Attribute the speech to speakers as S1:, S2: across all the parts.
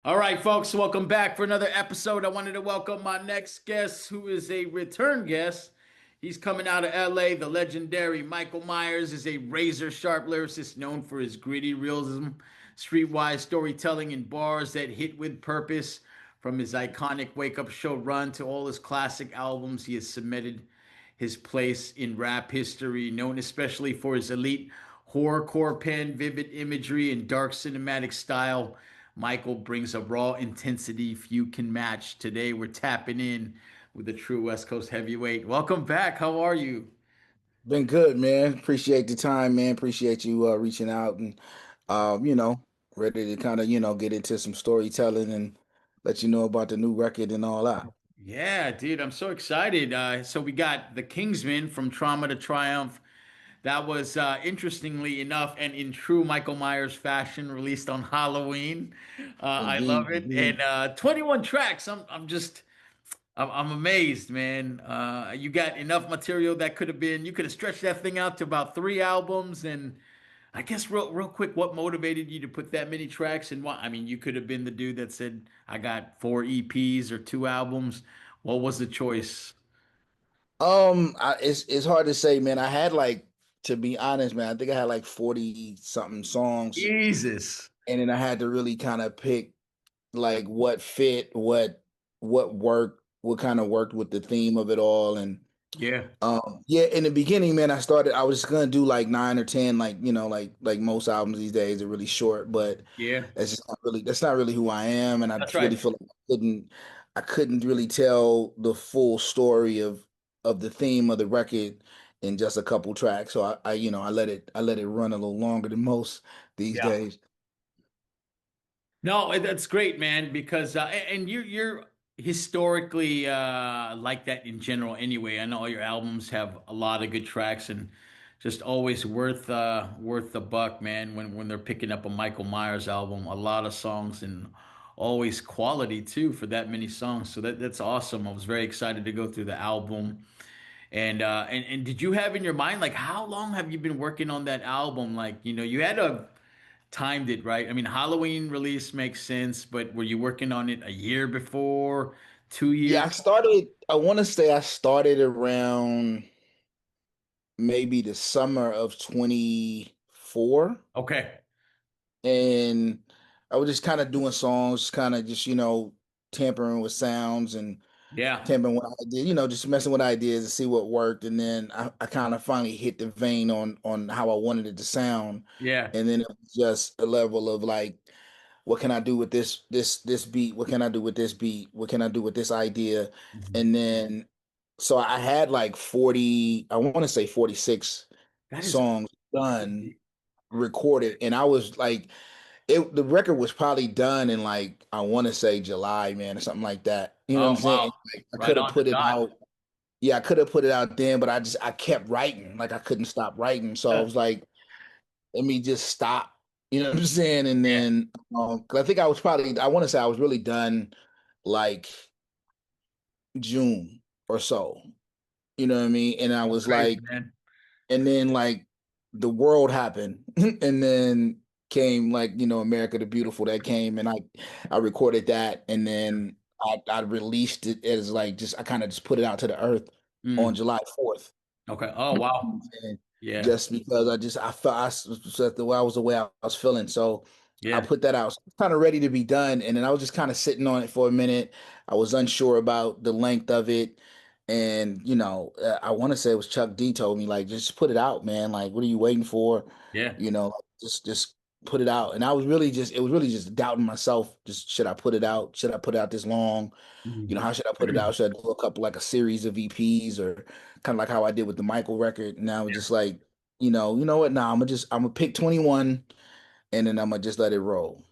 S1: All right, folks, welcome back for another episode. I wanted to welcome my next guest, who is a return guest. He's coming out of LA. The legendary Mykill Miers is a razor sharp lyricist known for his gritty realism, streetwise storytelling, and bars that hit with purpose. From his iconic Wake Up Show run to all his classic albums, he has cemented his place in rap history, known especially for his elite horrorcore pen, vivid imagery, and dark cinematic style. Mykill brings a raw intensity few can match. Today, we're tapping in with a true West Coast heavyweight. Welcome back. How are you?
S2: Been good, man. Appreciate the time, man. Appreciate you reaching out and um, you know, ready to kind of, get into some storytelling and let you know about the new record and all that.
S1: Yeah, dude, I'm so excited. So we got the Kingsman from Trauma to Triumph. That was interestingly enough, and in true Mykill Miers fashion, released on Halloween. I love
S2: Indeed,
S1: it,
S2: indeed.
S1: and 21 tracks. I'm amazed, man. You got enough material that could have been. You could have stretched that thing out to about three albums, and I guess real quick, what motivated you to put that many tracks in one? I mean, you could have been the dude that said, "I got four EPs or two albums." What was the choice?
S2: It's hard to say, man. I had like, to be honest, man, I think I had like 40 something songs,
S1: Jesus.
S2: and then I had to really kind of pick like what fit, what worked, what kind of worked with the theme of it all. And
S1: Yeah.
S2: yeah, in the beginning, man, I was just gonna do like 9 or 10, like, like most albums these days are really short, but
S1: Yeah.
S2: that's not really who I am. And I
S1: That's
S2: just really
S1: right.
S2: feel like I couldn't really tell the full story of the theme of the record in just a couple tracks. So I let it run a little longer than most these
S1: Yeah.
S2: days.
S1: No, that's great, man, because and you're historically like that in general anyway. I know all your albums have a lot of good tracks and just always worth the buck, man, when they're picking up a Mykill Miers album. A lot of songs and always quality too for that many songs. So that's awesome. I was very excited to go through the album. And did you have in your mind like how long have you been working on that album? Like, you had to timed it right. I mean, Halloween release makes sense, but were you working on it a year before, 2 years?
S2: Yeah, I want to say I started around maybe the summer of 24.
S1: Okay.
S2: And I was just kind of doing songs, kind of just, tampering with sounds and
S1: Yeah.
S2: tampering with ideas, just messing with ideas to see what worked. And then I kind of finally hit the vein on how I wanted it to sound.
S1: Yeah.
S2: And then it was just a level of like, what can I do with this beat? What can I do with this beat? What can I do with this idea?
S1: Mhm.
S2: And then so I had like 40, I want to say 46
S1: That is
S2: songs done,
S1: crazy.
S2: recorded, and I was like, the record was probably done in like I want to say July, man, or something like that. You know what I'm
S1: Oh,
S2: saying?
S1: wow.
S2: Like I
S1: Right
S2: could have
S1: on the
S2: put it
S1: dot.
S2: out. Yeah, I could have put it out then, but I kept writing. Like I couldn't stop writing. So I was like, let me just stop. You know what I'm saying? And
S1: Yeah.
S2: then 'cause I think I want to say I was really done like June or so. You know what I mean? And I
S1: That's
S2: was
S1: crazy,
S2: like,
S1: man.
S2: and then like the world happened, and then came like America the Beautiful that came, and I recorded that, and then I released it as like just I kind of just put it out to the earth on
S1: Mm.
S2: July 4th.
S1: Okay. Oh, wow.
S2: And
S1: Yeah.
S2: just because I felt the way I was feeling, so I
S1: Yeah.
S2: put that out. So I was kind of ready to be done, and then I was just kind of sitting on it for a minute. I was unsure about the length of it, and I want to say it was Chuck D told me like just put it out, man. Like, what are you waiting for?
S1: Yeah.
S2: Just put it out. And I was really just it was really just doubting myself. Just should I put it out? Should I put it out this long?
S1: Mhm.
S2: How should I put it out? Should I do a couple like a series of EPs or kind of like how I did with the Mykill record? Now it's just like, you know what? Now I'm gonna pick 21 and then I'm gonna just let it roll.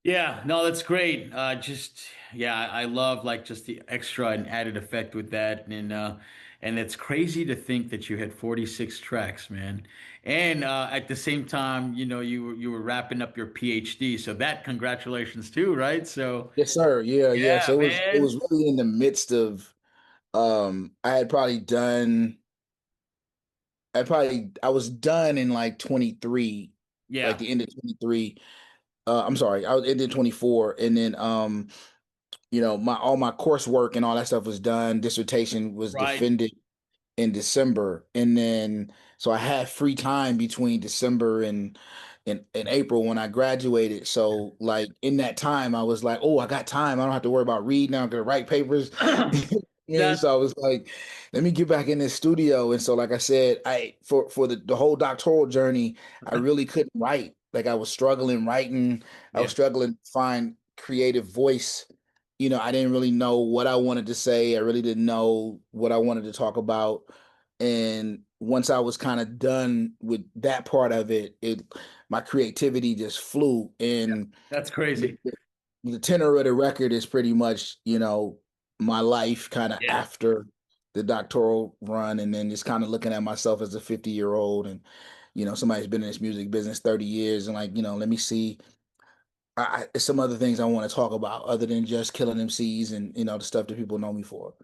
S1: Yeah, no, that's great. Yeah, I love like just the extra and added effect with that, and it's crazy to think that you had 46 tracks, man. And at the same time, you were wrapping up your PhD, so that congratulations too, right? So
S2: Yes, sir. Yeah, yeah.
S1: yeah,
S2: So it was
S1: man.
S2: really in the midst of I had probably done I was done in like 23, like
S1: Yeah,
S2: the end of 23. I'm sorry, I was it did 24, and then my all my coursework and all that stuff was done. Dissertation was
S1: Right.
S2: defended in December, and then so I had free time between December and April when I graduated. So like in that time, I was like, oh, I got time. I don't have to worry about reading. I'm gonna write papers. Yeah,
S1: That
S2: so I was like, let me get back in this studio. And so, like I said, I for the whole doctoral journey, I really couldn't write. Like I was struggling writing. I was
S1: yeah,
S2: struggling to find creative voice. I didn't really know what I wanted to say. I really didn't know what I wanted to talk about. And once I was kind of done with that part of it, my creativity just flew. And
S1: that's
S2: the,
S1: crazy.
S2: the tenor of the record is pretty much, my life kind of
S1: Yeah.
S2: after the doctoral run, and then just kind of looking at myself as a 50-year-old, and somebody's been in this music business 30 years, and like, let me see some other things I want to talk about other than just killing MCs and the stuff that people know me for.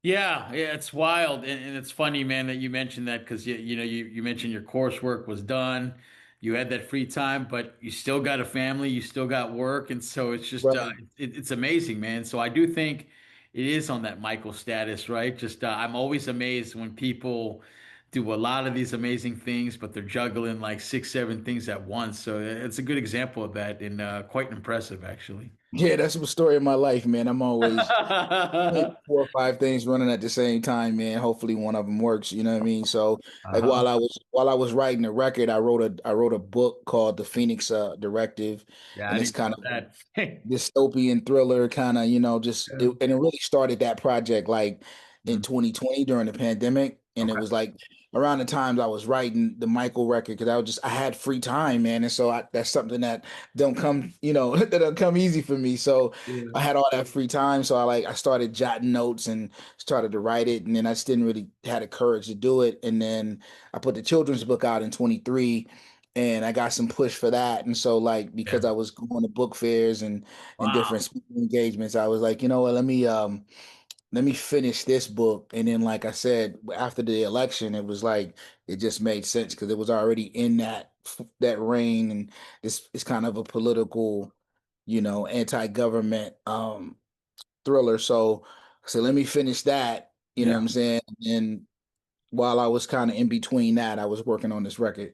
S1: Yeah, yeah, it's wild, and it's funny, man, that you mentioned that because you mentioned your coursework was done, you had that free time, but you still got a family, you still got work, and so it's just
S2: Right.
S1: it's amazing, man. So I do think it is on that Michael status, right? Just I'm always amazed when people do a lot of these amazing things, but they're juggling like six, seven things at once. So it's a good example of that, and quite impressive, actually.
S2: Yeah, that's the story of my life, man. I'm always four or five things running at the same time, man. Hopefully one of them works. You know what I mean? So like
S1: Uh-huh.
S2: while I was writing the record, I wrote a book called The Phoenix Directive,
S1: Yeah, I
S2: and it's
S1: didn't know
S2: kind
S1: about
S2: of
S1: that.
S2: dystopian thriller kind of, and it really started that project like in
S1: Yeah.
S2: 2020 during the pandemic. And it
S1: Okay.
S2: was like around the times I was writing the Michael record because I had free time, man. And so that's something that don't come, that don't come easy for me. So
S1: Yeah.
S2: I had all that free time. So I started jotting notes and started to write it. And then I just didn't really had the courage to do it. And then I put the children's book out in 23, and I got some push for that. And so like
S1: Yeah.
S2: because I was going to book fairs and
S1: Wow.
S2: different speaking engagements, I was like, you know what, let me finish this book. And then like I said, after the election, it was like it just made sense because it was already in that reign, and it's kind of a political, anti-government thriller. So let me finish that, you know what
S1: Yeah.
S2: I'm saying? And while I was kind of in between that, I was working on this record.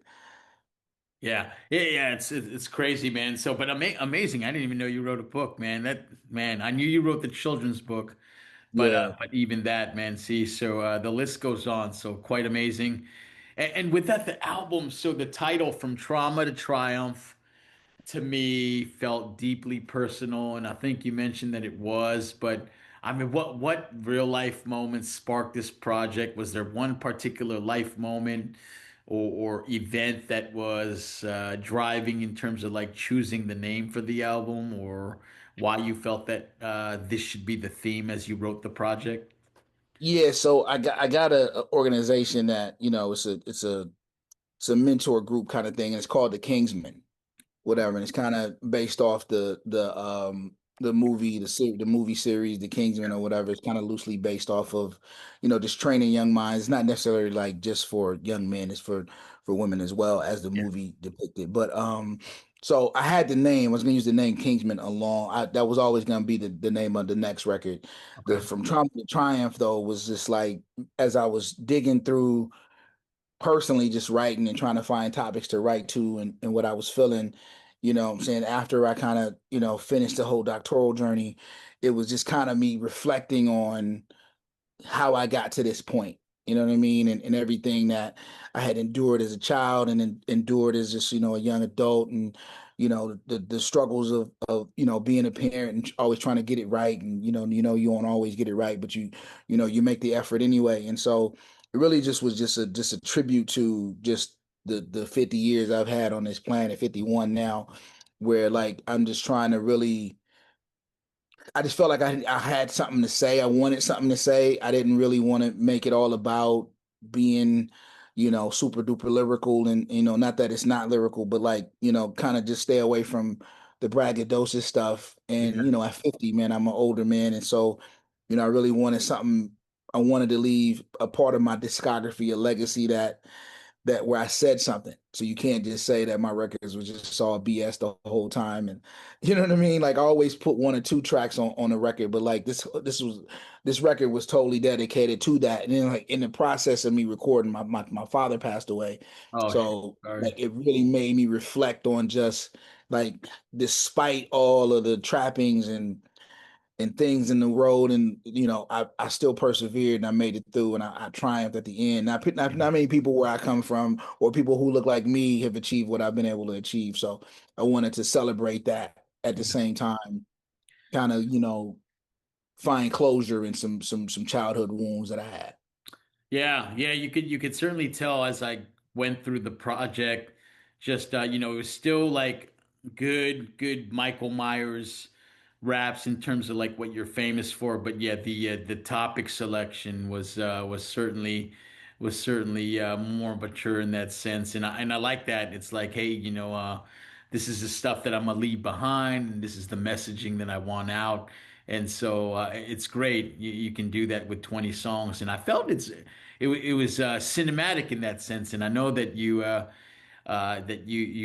S1: Yeah. Yeah. Yeah. It's crazy, man. So, but amazing. I didn't even know you wrote a book, man. Man, I knew you wrote the children's book,
S2: Yeah.
S1: but even that, man. See, so the list goes on. So quite amazing. And with that, the album. So the title From Trauma to Triumph to me felt deeply personal, and I think you mentioned that it was, but I mean, what real life moments sparked this project? Was there one particular life moment or event that was driving in terms of like choosing the name for the album, or why you felt that this should be the theme as you wrote the project?
S2: Yeah, so I got a organization that, it's a mentor group kind of thing, and it's called the Kingsman, whatever. And it's kind of based off the movie series, The Kingsman or whatever. It's kind of loosely based off of, just training young minds. It's not necessarily like just for young men, it's for women as well as the
S1: Yeah.
S2: movie depicted. But so I had the name, I was gonna use the name Kingsman that was always gonna be the name of the next record. The
S1: Okay.
S2: From Trauma to Triumph though was just like as I was digging through personally just writing and trying to find topics to write to, and what I was feeling, what I'm saying, after I kind of, finished the whole doctoral journey, it was just kind of me reflecting on how I got to this point. You know what I mean? And everything that I had endured as a child and endured as just, a young adult, and, the struggles of, being a parent and always trying to get it right. And, you won't always get it right, but you make the effort anyway. And so it really just was just a tribute to just the 50 years I've had on this planet, 51 now, where like I'm just trying to really I just felt like I had something to say. I wanted something to say. I didn't really want to make it all about being, super duper lyrical, and, not that it's not lyrical, but like, kind of just stay away from the braggadocious stuff. And,
S1: Yeah.
S2: at 50, man, I'm an older man. And so, I really wanted something, I wanted to leave a part of my discography, a legacy that that where I said something. So you can't just say that my records was just all BS the whole time. And you know what I mean? Like I always put one or two tracks on a record, but like this record was totally dedicated to that. And then like in the process of me recording, my father passed away.
S1: Oh, shit.
S2: So
S1: Sorry.
S2: like it really made me reflect on just like despite all of the trappings and things in the road, and I still persevered and I made it through, and I triumphed at the end. Not many people where I come from or people who look like me have achieved what I've been able to achieve. So I wanted to celebrate that at the same time, kind of find closure in some childhood wounds that I had.
S1: Yeah, yeah, you could certainly tell as I went through the project, just it was still like good Michael Myers raps in terms of like what you're famous for, but yeah, the topic selection was certainly more mature in that sense, and I like that. It's like, hey, this is the stuff that I'm gonna leave behind, and this is the messaging that I want out. And so it's great. You can do that with 20 songs, and I felt it was cinematic in that sense. And I know that you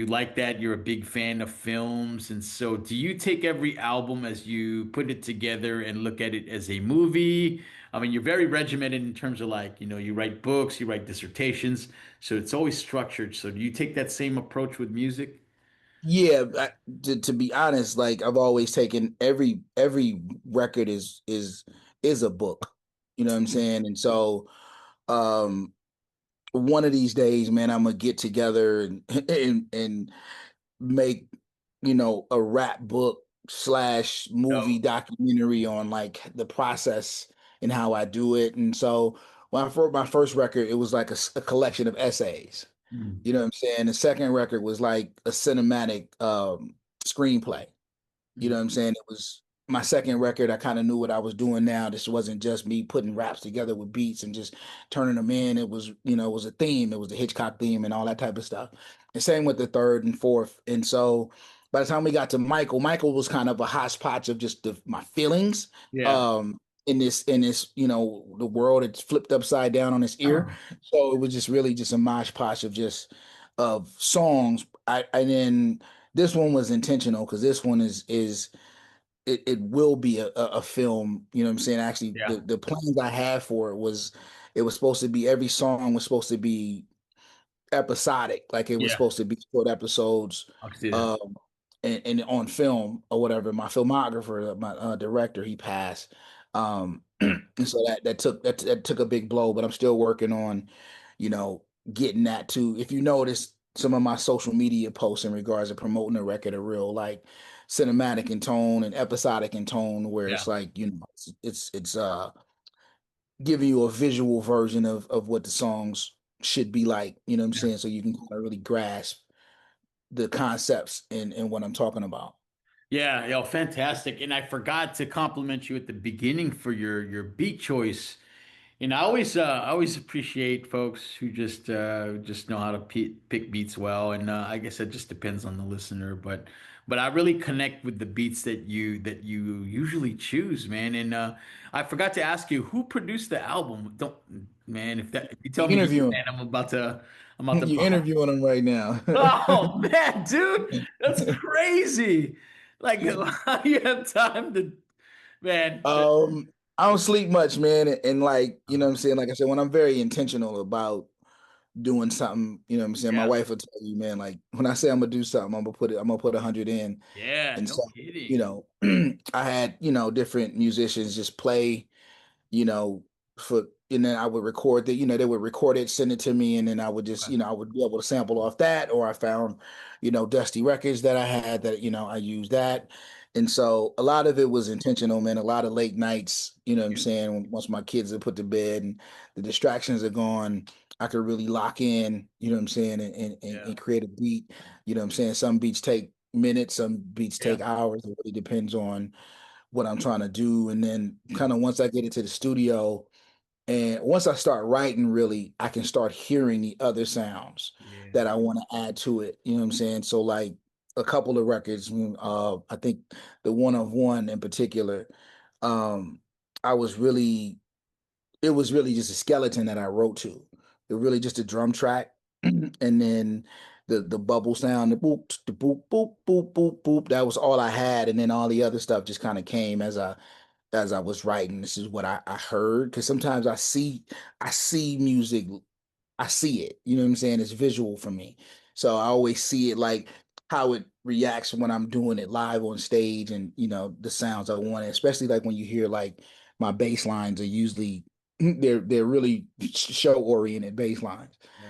S1: like that. You're a big fan of films, and so do you take every album as you put it together and look at it as a movie? I mean, you're very regimented in terms of like you write books, you write dissertations, so it's always structured. So do you take that same approach with music?
S2: Yeah, to be honest, like I've always taken every record is a book. You know what I'm saying? And so um one of these days, man, I'm gonna get together and and make a rap book slash movie
S1: No.
S2: documentary on like the process and how I do it. And so when I wrote my first record, it was like a collection of essays.
S1: Mm.
S2: You know what I'm saying? The second record was like a cinematic screenplay. You know
S1: Mm.
S2: what I'm saying? It was my second record. I kind of knew what I was doing now. This wasn't just me putting raps together with beats and just turning them in. It was, it was a theme. It was the Hitchcock theme and all that type of stuff. And same with the third and fourth. And so by the time we got to Michael was kind of a hodgepodge of just my feelings.
S1: Yeah.
S2: Um, in this, the world had flipped upside down on its ear. So it was just really just a mosh posh of just of songs. And then this one was intentional because this one is it will be a film. You know what I'm saying? Actually,
S1: Yeah.
S2: the plans I had for it was supposed to be every song was supposed to be episodic, like it was
S1: Yeah.
S2: supposed to be short episodes,
S1: I can see that.
S2: um, and on film or whatever. My filmographer, my director, he passed, and so that took a big blow. But I'm still working on, getting that too. If you notice, some of my social media posts in regards to promoting the record are real like cinematic in tone and episodic in tone, where
S1: Yeah.
S2: it's like it's giving you a visual version of what the songs should be like, you know what I'm
S1: Yeah.
S2: saying? So you can kind of really grasp the concepts and what I'm talking about.
S1: Yeah, fantastic. And I forgot to compliment you at the beginning for your beat choice. And I always appreciate folks who just know how to pick beats well. And I guess it just depends on the listener, but I really connect with the beats that you usually choose, man. And I forgot to ask you who produced the album. Don't man, if you tell
S2: You're
S1: me he did,
S2: interviewing
S1: man, I'm about to
S2: you're interviewing them right now.
S1: Oh man, dude, that's crazy. Like, how you have time to, man?
S2: I don't sleep much, man, and like, you know what I'm saying? Like I said, when I'm very intentional about doing something, you know what I'm saying? My
S1: Yeah,
S2: wife will tell you, man, like when I say I'm gonna do something, I'm gonna put 100 in.
S1: yeah,
S2: And
S1: no
S2: so,
S1: kidding.
S2: I had, different musicians just play you know, for and then I would record that, they would record it, send it to me, and then I would just,
S1: Okay.
S2: I would be able to sample off that, or I found, dusty records that I had that, I used that. And so a lot of it was intentional, man. A lot of late nights, you know what I'm
S1: Yeah,
S2: saying? Once my kids are put to bed and the distractions are gone, I could really lock in, you know what I'm saying, and
S1: yeah,
S2: create a beat. You know what I'm saying? Some beats take minutes, some beats
S1: yeah,
S2: take hours. It really depends on what I'm trying to do. And then kind of once I get into the studio and once I start writing, really, I can start hearing the other sounds
S1: yeah,
S2: that I want to add to it. You know what I'm saying? So like a couple of records, I think the one of one in particular, um, I was really, it was really just a skeleton that I wrote to. It really just a drum track. and then the bubble sound, the boop, the boop, boop, boop, boop, boop. That was all I had, and then all the other stuff just kind of came as I was writing. This is what I heard because sometimes I see music, I see it. You know what I'm saying? It's visual for me, so I always see it like how it reacts when I'm doing it live on stage, and the sounds I want, especially like when you hear like my bass lines are usually they're really show oriented bass lines.
S1: Yeah.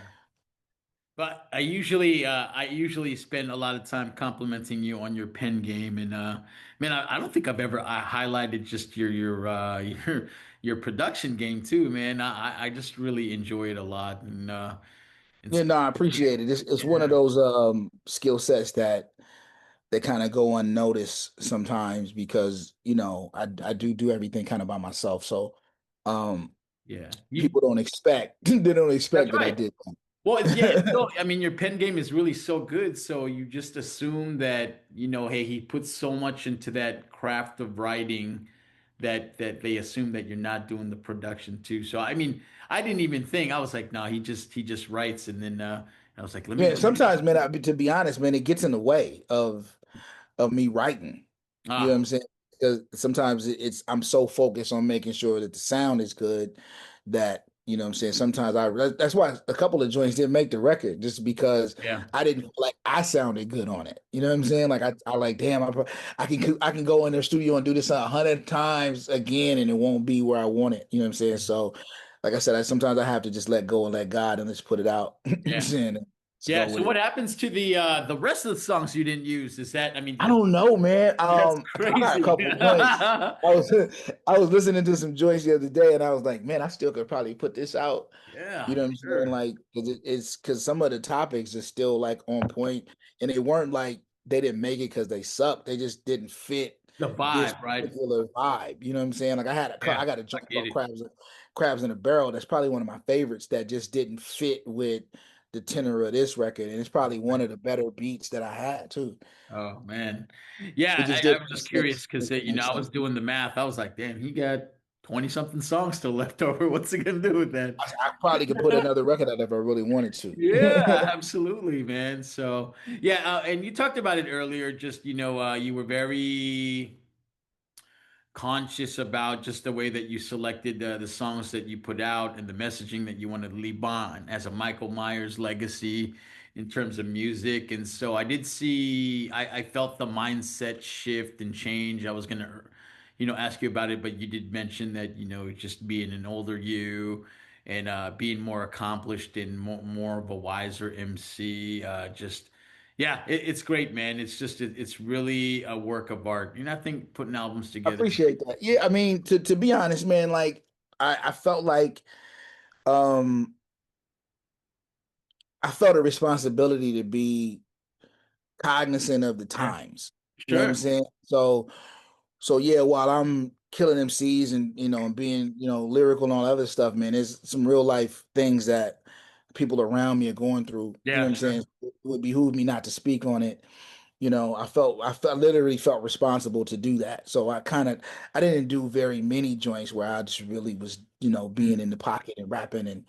S1: But I usually spend a lot of time complimenting you on your pen game, and man, I don't think I've ever highlighted just your production game too, man. I just really enjoy it a lot, and
S2: Yeah,
S1: so
S2: no, I appreciate it. It's one of
S1: yeah,
S2: those skill sets that kind of go unnoticed sometimes because I do everything kind of by myself. So um
S1: yeah,
S2: people don't expect they don't
S1: that's
S2: expect that I
S1: right.
S2: did
S1: Well, yeah,
S2: that.
S1: so I mean, your pen game is really so good, so you just assume that, hey, he puts so much into that craft of writing that they assume that you're not doing the production too. So I mean, I didn't even think. I was like, no, he just writes, and then I was like, let me
S2: Yeah,
S1: go ahead.
S2: sometimes, man, to be honest, man, it gets in the way of me writing. You know what
S1: Ah,
S2: I'm saying? Because sometimes it's I'm so focused on making sure that the sound is good that what I'm saying. Sometimes that's why a couple of joints didn't make the record just because
S1: yeah,
S2: I didn't feel like I sounded good on it. You know what I'm saying? Like I like damn I can go in their studio and do this 100 times again and it won't be where I want it. You know what I'm saying? So like I said, sometimes I have to just let go and let God and just put it out. You know what I'm
S1: yeah,
S2: saying? Let's
S1: yeah.
S2: go
S1: So
S2: with it.
S1: what happens to the rest of the songs you didn't use? Is that I mean,
S2: I don't know, man.
S1: that's
S2: I got a
S1: crazy.
S2: couple joints. I was I was listening to some joints the other day, and I was like, man, I still could probably put this out. You
S1: Yeah,
S2: know what
S1: for
S2: I'm saying?
S1: sure.
S2: Like, it's because some of the topics are still like on point, and they weren't like they didn't make it because they sucked. They just didn't fit
S1: The
S2: this
S1: vibe, right?
S2: particular vibe. You know what I'm saying? Like,
S1: Yeah,
S2: I got a
S1: I
S2: joint
S1: get
S2: about
S1: it.
S2: crabs in a barrel. That's probably one of my favorites that just didn't fit with the tenor of this record, and it's probably one of the better beats that I had too.
S1: Oh man, yeah.
S2: It just
S1: I
S2: didn't
S1: was
S2: make
S1: just
S2: sense.
S1: curious because
S2: It didn't make
S1: I
S2: sense.
S1: was doing the math. I was like, damn, he got 20 something songs still left over. What's he gonna do with that?
S2: I probably could put another record out if I really wanted
S1: Yeah,
S2: to.
S1: absolutely, man. So yeah, and you talked about it earlier. Just you were very conscious about just the way that you selected the songs that you put out and the messaging that you wanted to leave on as a Mykill Miers legacy in terms of music. And so I did see, I felt the mindset shift and change. I was going to, ask you about it, but you did mention that, just being an older you and being more accomplished and more of a wiser MC, yeah, it's great, man. It's just it's really a work of art. I think putting albums
S2: I
S1: together.
S2: appreciate that. Yeah, I mean, to be honest, man, like I felt like um I felt a responsibility to be cognizant of the
S1: Yeah,
S2: times. You know what I'm
S1: sure.
S2: saying? So yeah, while I'm killing MCs and and being, lyrical and all that other stuff, man, there's some real life things that people around me are going through. You know what
S1: Yeah,
S2: I'm
S1: sure.
S2: saying? It would behoove me not to speak on it. Literally felt responsible to do that. So I didn't do very many joints where I just really was, being in the pocket and rapping and,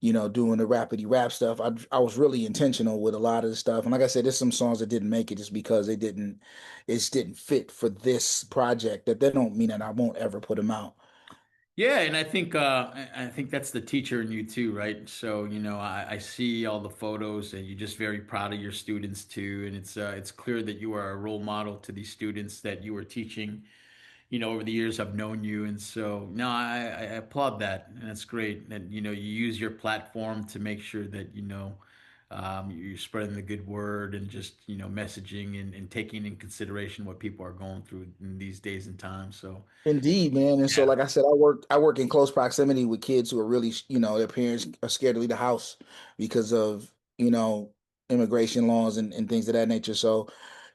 S2: doing the rapidy rap stuff. I was really intentional with a lot of the stuff. And like I said, there's some songs that didn't make it just because it just didn't fit for this project. That don't mean that I won't ever put them out.
S1: Yeah, and I think that's the teacher in you too, right? So, I see all the photos and you're just very proud of your students too. And it's clear that you are a role model to these students that you were teaching, over the years I've known you. And so no, I applaud that. And that's great. And you use your platform to make sure that, you're spreading the good word and just, messaging and taking in consideration what people are going through in these days and times. So
S2: Indeed, man. And so,
S1: yeah.
S2: like I said, I work in close proximity with kids who are really, their parents are scared to leave the house because of, immigration laws and things of that nature. So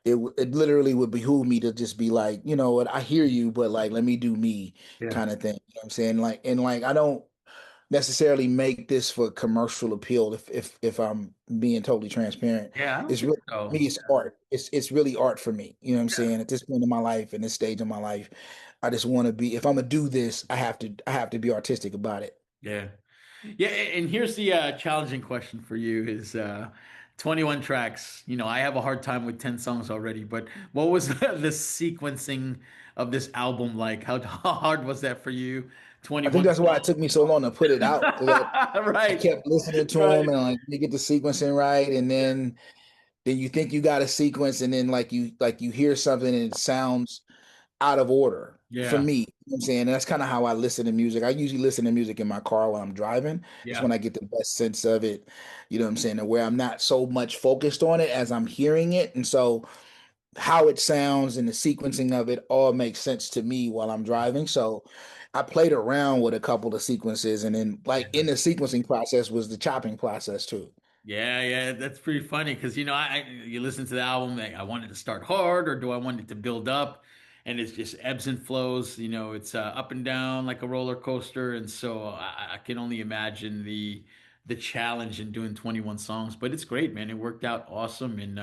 S2: it literally would behoove me to just be like, you know what, I hear you, but like let me do me
S1: Yeah.
S2: kind of thing. You know what I'm saying? Like I don't necessarily make this for commercial appeal if I'm being totally transparent.
S1: Yeah, I don't
S2: It's
S1: think
S2: really
S1: so.
S2: me, it's art. It's really art for me. You know what I'm
S1: Yeah.
S2: saying? At this point in my life, in this stage of my life, I just want to be if I'm gonna do this, I have to be artistic about it.
S1: Yeah. Yeah, and here's the challenging question for you is 21 tracks. You know, I have a hard time with 10 songs already, but what was the sequencing of this album like? How hard was that for you?
S2: I think
S1: 21
S2: that's why it
S1: songs.
S2: took me so long to put it out because I
S1: Right.
S2: kept listening to
S1: Right.
S2: them and like you get the sequencing right, and then you think you got a sequence, and then like you hear something and it sounds out of order for
S1: Yeah.
S2: me. You know what I'm saying? And that's kind of how I listen to music. I usually listen to music in my car while I'm driving. It's
S1: Yeah.
S2: when I get the best sense of it. You know what I'm saying? And where I'm not so much focused on it as I'm hearing it. And so how it sounds and the sequencing of it all makes sense to me while I'm driving. So I played around with a couple of sequences, and then like in
S1: Yeah.
S2: the sequencing process was the chopping process too.
S1: Yeah, yeah, that's pretty funny because you listen to the album, like, I want it to start hard or do I want it to build up? And it's just ebbs and flows. It's up and down like a roller coaster, and so I can only imagine the challenge in doing 21 songs. But it's great, man. It worked out awesome, and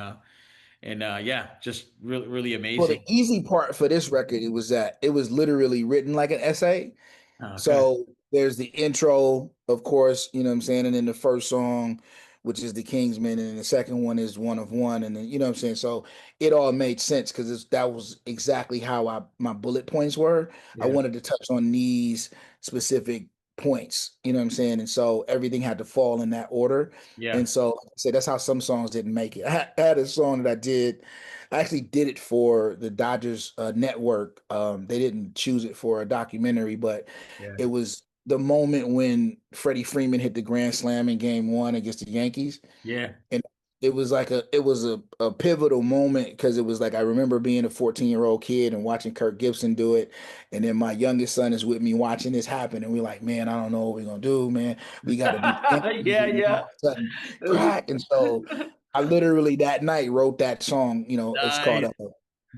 S1: yeah, just really really
S2: Well, the
S1: amazing.
S2: easy part for this record it was that it was literally written like an essay.
S1: Okay,
S2: So there's the intro, of course, you know what I'm saying, and then the first song, which is the Kingsman, and then the second one is One of One, and then you know what I'm saying. So it all made sense because that was exactly how my bullet points were. I
S1: yeah,
S2: wanted to touch on these specific points, you know what I'm saying, and so everything had to fall in that order.
S1: yeah,
S2: And so, like I said, that's how some songs didn't make it. I had a song that I did. I actually did it for the Dodgers network. They didn't choose it for a documentary, but
S1: yeah,
S2: it was the moment when Freddie Freeman hit the grand slam in game one against the Yankees.
S1: yeah.
S2: And it was a pivotal moment because it was like I remember being a 14-year-old kid and watching Kirk Gibson do it. And then my youngest son is with me watching this happen. And we're like, man, I don't know what we're gonna do, man. We gotta beat the Yankees.
S1: Yeah,
S2: And then all
S1: yeah.
S2: of a sudden, crack. And so I literally that night wrote that song, it's called
S1: Nice.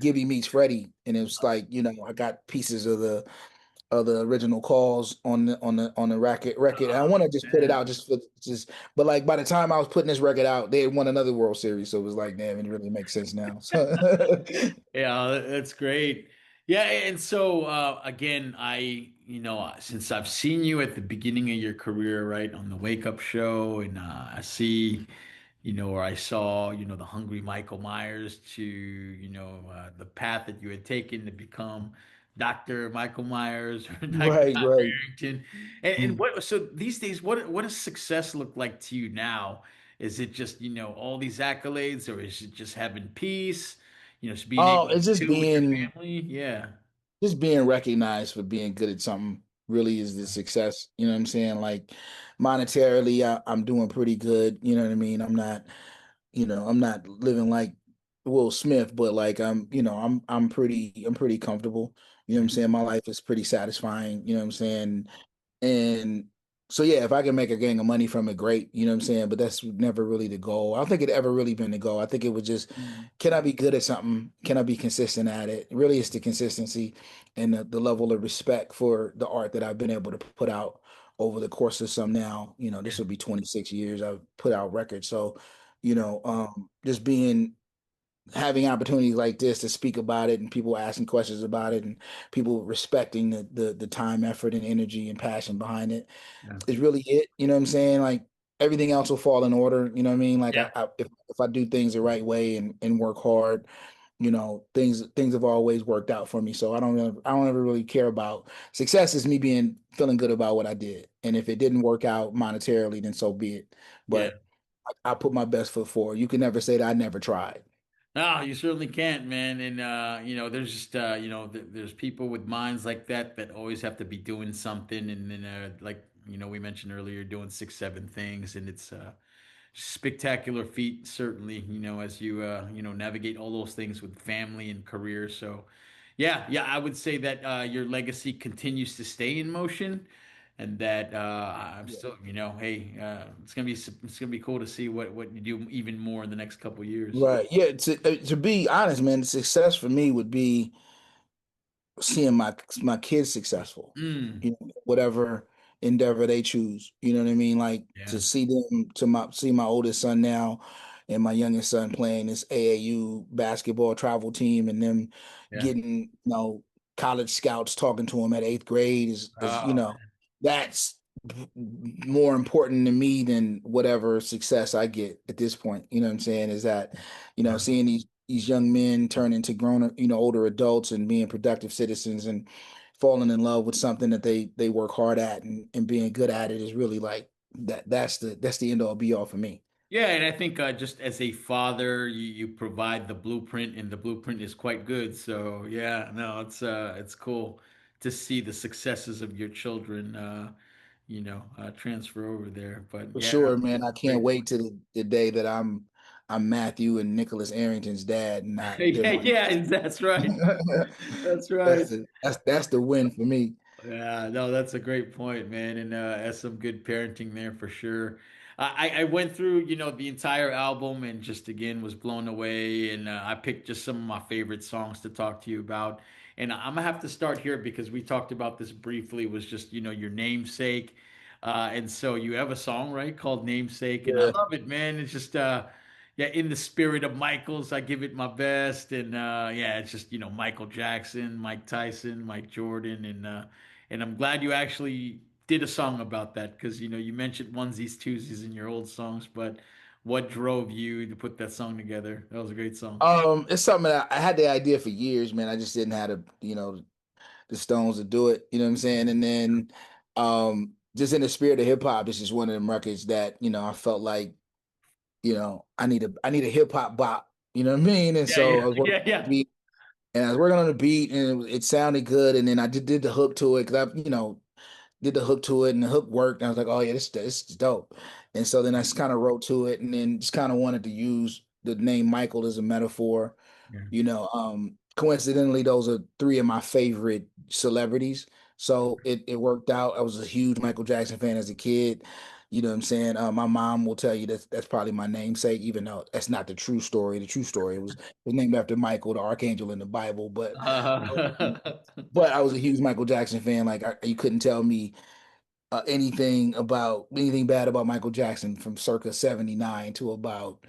S2: Gibby Meets Freddie. And it was like, I got pieces of the original calls on the record. And I
S1: Oh,
S2: want to just put it
S1: man.
S2: out but like by the time I was putting this record out, they had won another World Series. So it was like, damn, it really makes sense now. So
S1: Yeah, that's great. Yeah, and so again, since I've seen you at the beginning of your career, right, on the Wake Up Show, and I see, or I saw, the hungry Michael Myers to, the path that you had taken to become Dr. Michael Myers or Dr.
S2: right, right.
S1: Harrington. And so these days, what does success look like to you now? Is it just, all these accolades, or is it just having peace? Just being
S2: Oh,
S1: able to
S2: it's just
S1: chill with your
S2: being
S1: family. Yeah.
S2: just being recognized for being good at something really is the success. You know what I'm saying? Like monetarily, I'm doing pretty good. You know what I mean? I'm not living like Will Smith, but like I'm pretty comfortable. You know what I'm
S1: Yeah.
S2: saying? My life is pretty satisfying. You know what I'm saying? And so yeah, if I can make a gang of money from it, great. You know what I'm saying? But that's never really the goal. I don't think it ever really been the goal. I think it was just,
S1: Mm.
S2: can I be good at something? Can I be consistent at it? Really, it's the consistency and the level of respect for the art that I've been able to put out over the course of some now.
S1: Yeah.
S2: This will be 26 years I've put out records. So, just being having opportunities like this to speak about it and people asking questions about it and people respecting the time, effort, and energy and passion behind it
S1: Yeah.
S2: is really it. You know what I'm saying? Like everything else will fall in order. You know what I mean? Like
S1: Yeah.
S2: if I do things the right way and work hard, things have always worked out for me. So I don't ever really care about success is me being feeling good about what I did. And if it didn't work out monetarily, then so be it.
S1: Yeah.
S2: But I put my best foot forward. You can never say that I never tried.
S1: No, you certainly can't, man. And there's just there's people with minds like that always have to be doing something, and then like we mentioned earlier, doing six, seven things, and it's spectacular feat, certainly. As you navigate all those things with family and career. So, yeah, yeah, I would say that your legacy continues to stay in motion, and that I'm still, hey, it's gonna be cool to see what you do even more in the next couple years.
S2: Right. Yeah. To be honest, man, success for me would be seeing my kids successful,
S1: Mm,
S2: whatever endeavor they choose. You know what I mean? Like
S1: yeah,
S2: to see my oldest son now and my youngest son playing this AAU basketball travel team and them
S1: yeah.
S2: getting, college scouts talking to him at eighth grade is
S1: Oh,
S2: that's more important to me than whatever success I get at this point. You know what I'm saying? Is that,
S1: Yeah.
S2: seeing these young men turn into grown, older adults and being productive citizens and falling in love with something that they work hard at and being good at it is really like that's the end all be all for me.
S1: Yeah, and I think just as a father, you provide the blueprint, and the blueprint is quite good. So yeah, no, it's cool to see the successes of your children, transfer over there. But
S2: For
S1: yeah,
S2: sure, man. I can't
S1: great.
S2: wait to the day that I'm Matthew and Nicholas Arrington's dad, and not they're
S1: Yeah,
S2: my
S1: yeah, that's right. That's right.
S2: that's the win for me.
S1: Yeah, no, that's a great point, man, and that's some good parenting there for sure. I went through, the entire album and just again was blown away, and I picked just some of my favorite songs to talk to you about. And I'm gonna have to start here because we talked about this briefly. Was just your namesake, and so you have a song right called Namesake, and I
S2: Yeah.
S1: love it, man. It's just yeah, in the spirit of Michael's, I give it my best, and yeah, it's just Michael Jackson, Mike Tyson, Mike Jordan, and I'm glad you actually did a song about that because you mentioned onesies, twosies in your old songs, but what drove you to put that song together? That was a great song.
S2: It's something that I had the idea for years, man. I just didn't have the stones to do it. You know what I'm saying? And then, just in the spirit of hip hop, this is one of them records that I felt like I need a hip hop bop. You know what I mean? And
S1: Yeah,
S2: so
S1: yeah,
S2: I was working
S1: yeah,
S2: on the
S1: yeah,
S2: beat, and I was working on the beat, and it sounded good. And then I did the hook to it because I did the hook to it, and the hook worked. And I was like, oh yeah, this is dope. And so then I just kind of wrote to it, and then just kind of wanted to use the name Michael as a metaphor.
S1: yeah.
S2: Coincidentally, those are three of my favorite celebrities. So it worked out. I was a huge Michael Jackson fan as a kid. You know what I'm saying? My mom will tell you that's probably my namesake, even though that's not the true story. The true story was named after Michael, the archangel in the Bible.
S1: Uh,
S2: But I was a huge Michael Jackson fan. Like you couldn't tell me anything bad about Michael Jackson from circa 79 to about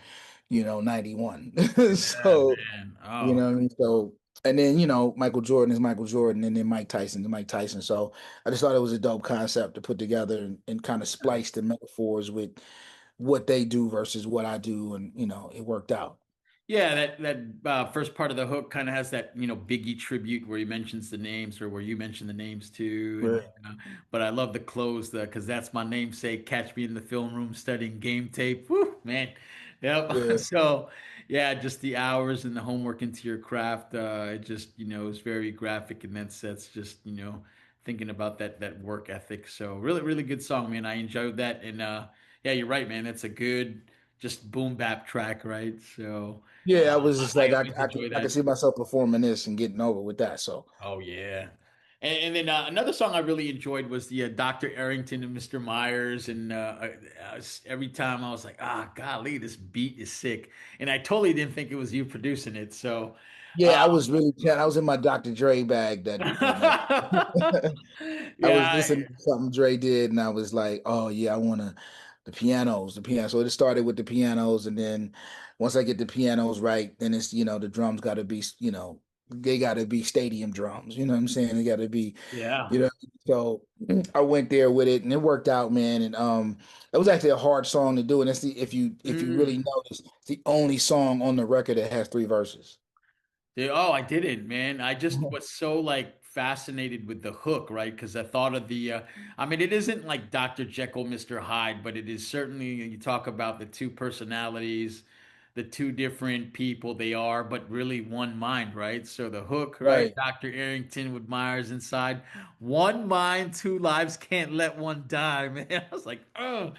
S2: 91.
S1: yeah,
S2: So
S1: man.
S2: you
S1: Oh.
S2: know what I mean? So, and then, Michael Jordan is Michael Jordan, and then Mike Tyson is Mike Tyson. So I just thought it was a dope concept to put together and kind of splice the metaphors with what they do versus what I do. And, it worked out.
S1: Yeah, that first part of the hook kind of has that Biggie tribute where he mentions the names or where you mention the names too, and
S2: Yeah.
S1: then, but I love the close because that's my namesake. Catch me in the film room studying game tape. Woo, man, yep.
S2: Yeah.
S1: So yeah, just the hours and the homework into your craft. It just is very graphic in that sense. Just thinking about that work ethic. So really really good song, man. I enjoyed that, and yeah, you're right, man. That's a good just boom bap track, right? So.
S2: Yeah, I was just
S1: I
S2: like,
S1: always enjoy
S2: I could
S1: that.
S2: see myself performing this and getting over with that. So,
S1: Oh yeah. And then another song I really enjoyed was the Dr. Arrington and Mr. Myers. And every time I was like, golly, this beat is sick. And I totally didn't think it was you producing it. So,
S2: yeah,
S1: uh,
S2: I was in my Dr. Dre bag that night. I was
S1: yeah,
S2: listening to something Dre did, and I was like, "Oh yeah, I want to the piano." So it started with the pianos, and then once I get the pianos right, then it's the drums got to be they got to be stadium drums. You know what I'm saying? They got to be you
S1: yeah.
S2: know. So I went there with it, and it worked out, man. And it was actually a hard song to do, and it's the if you really
S1: Mm.
S2: notice, it's the only song on the record that has three verses.
S1: Oh, I didn't, man. I just was so like fascinated with the hook, right? Because I thought of I mean, it isn't like Dr. Jekyll, Mr. Hyde, but it is certainly, you talk about the two personalities, the two different people they are, but really one mind, right? So the hook, right?
S2: Right.
S1: Dr. Arrington with Myers inside, one mind, two lives, can't let one die, man. I was like, oh,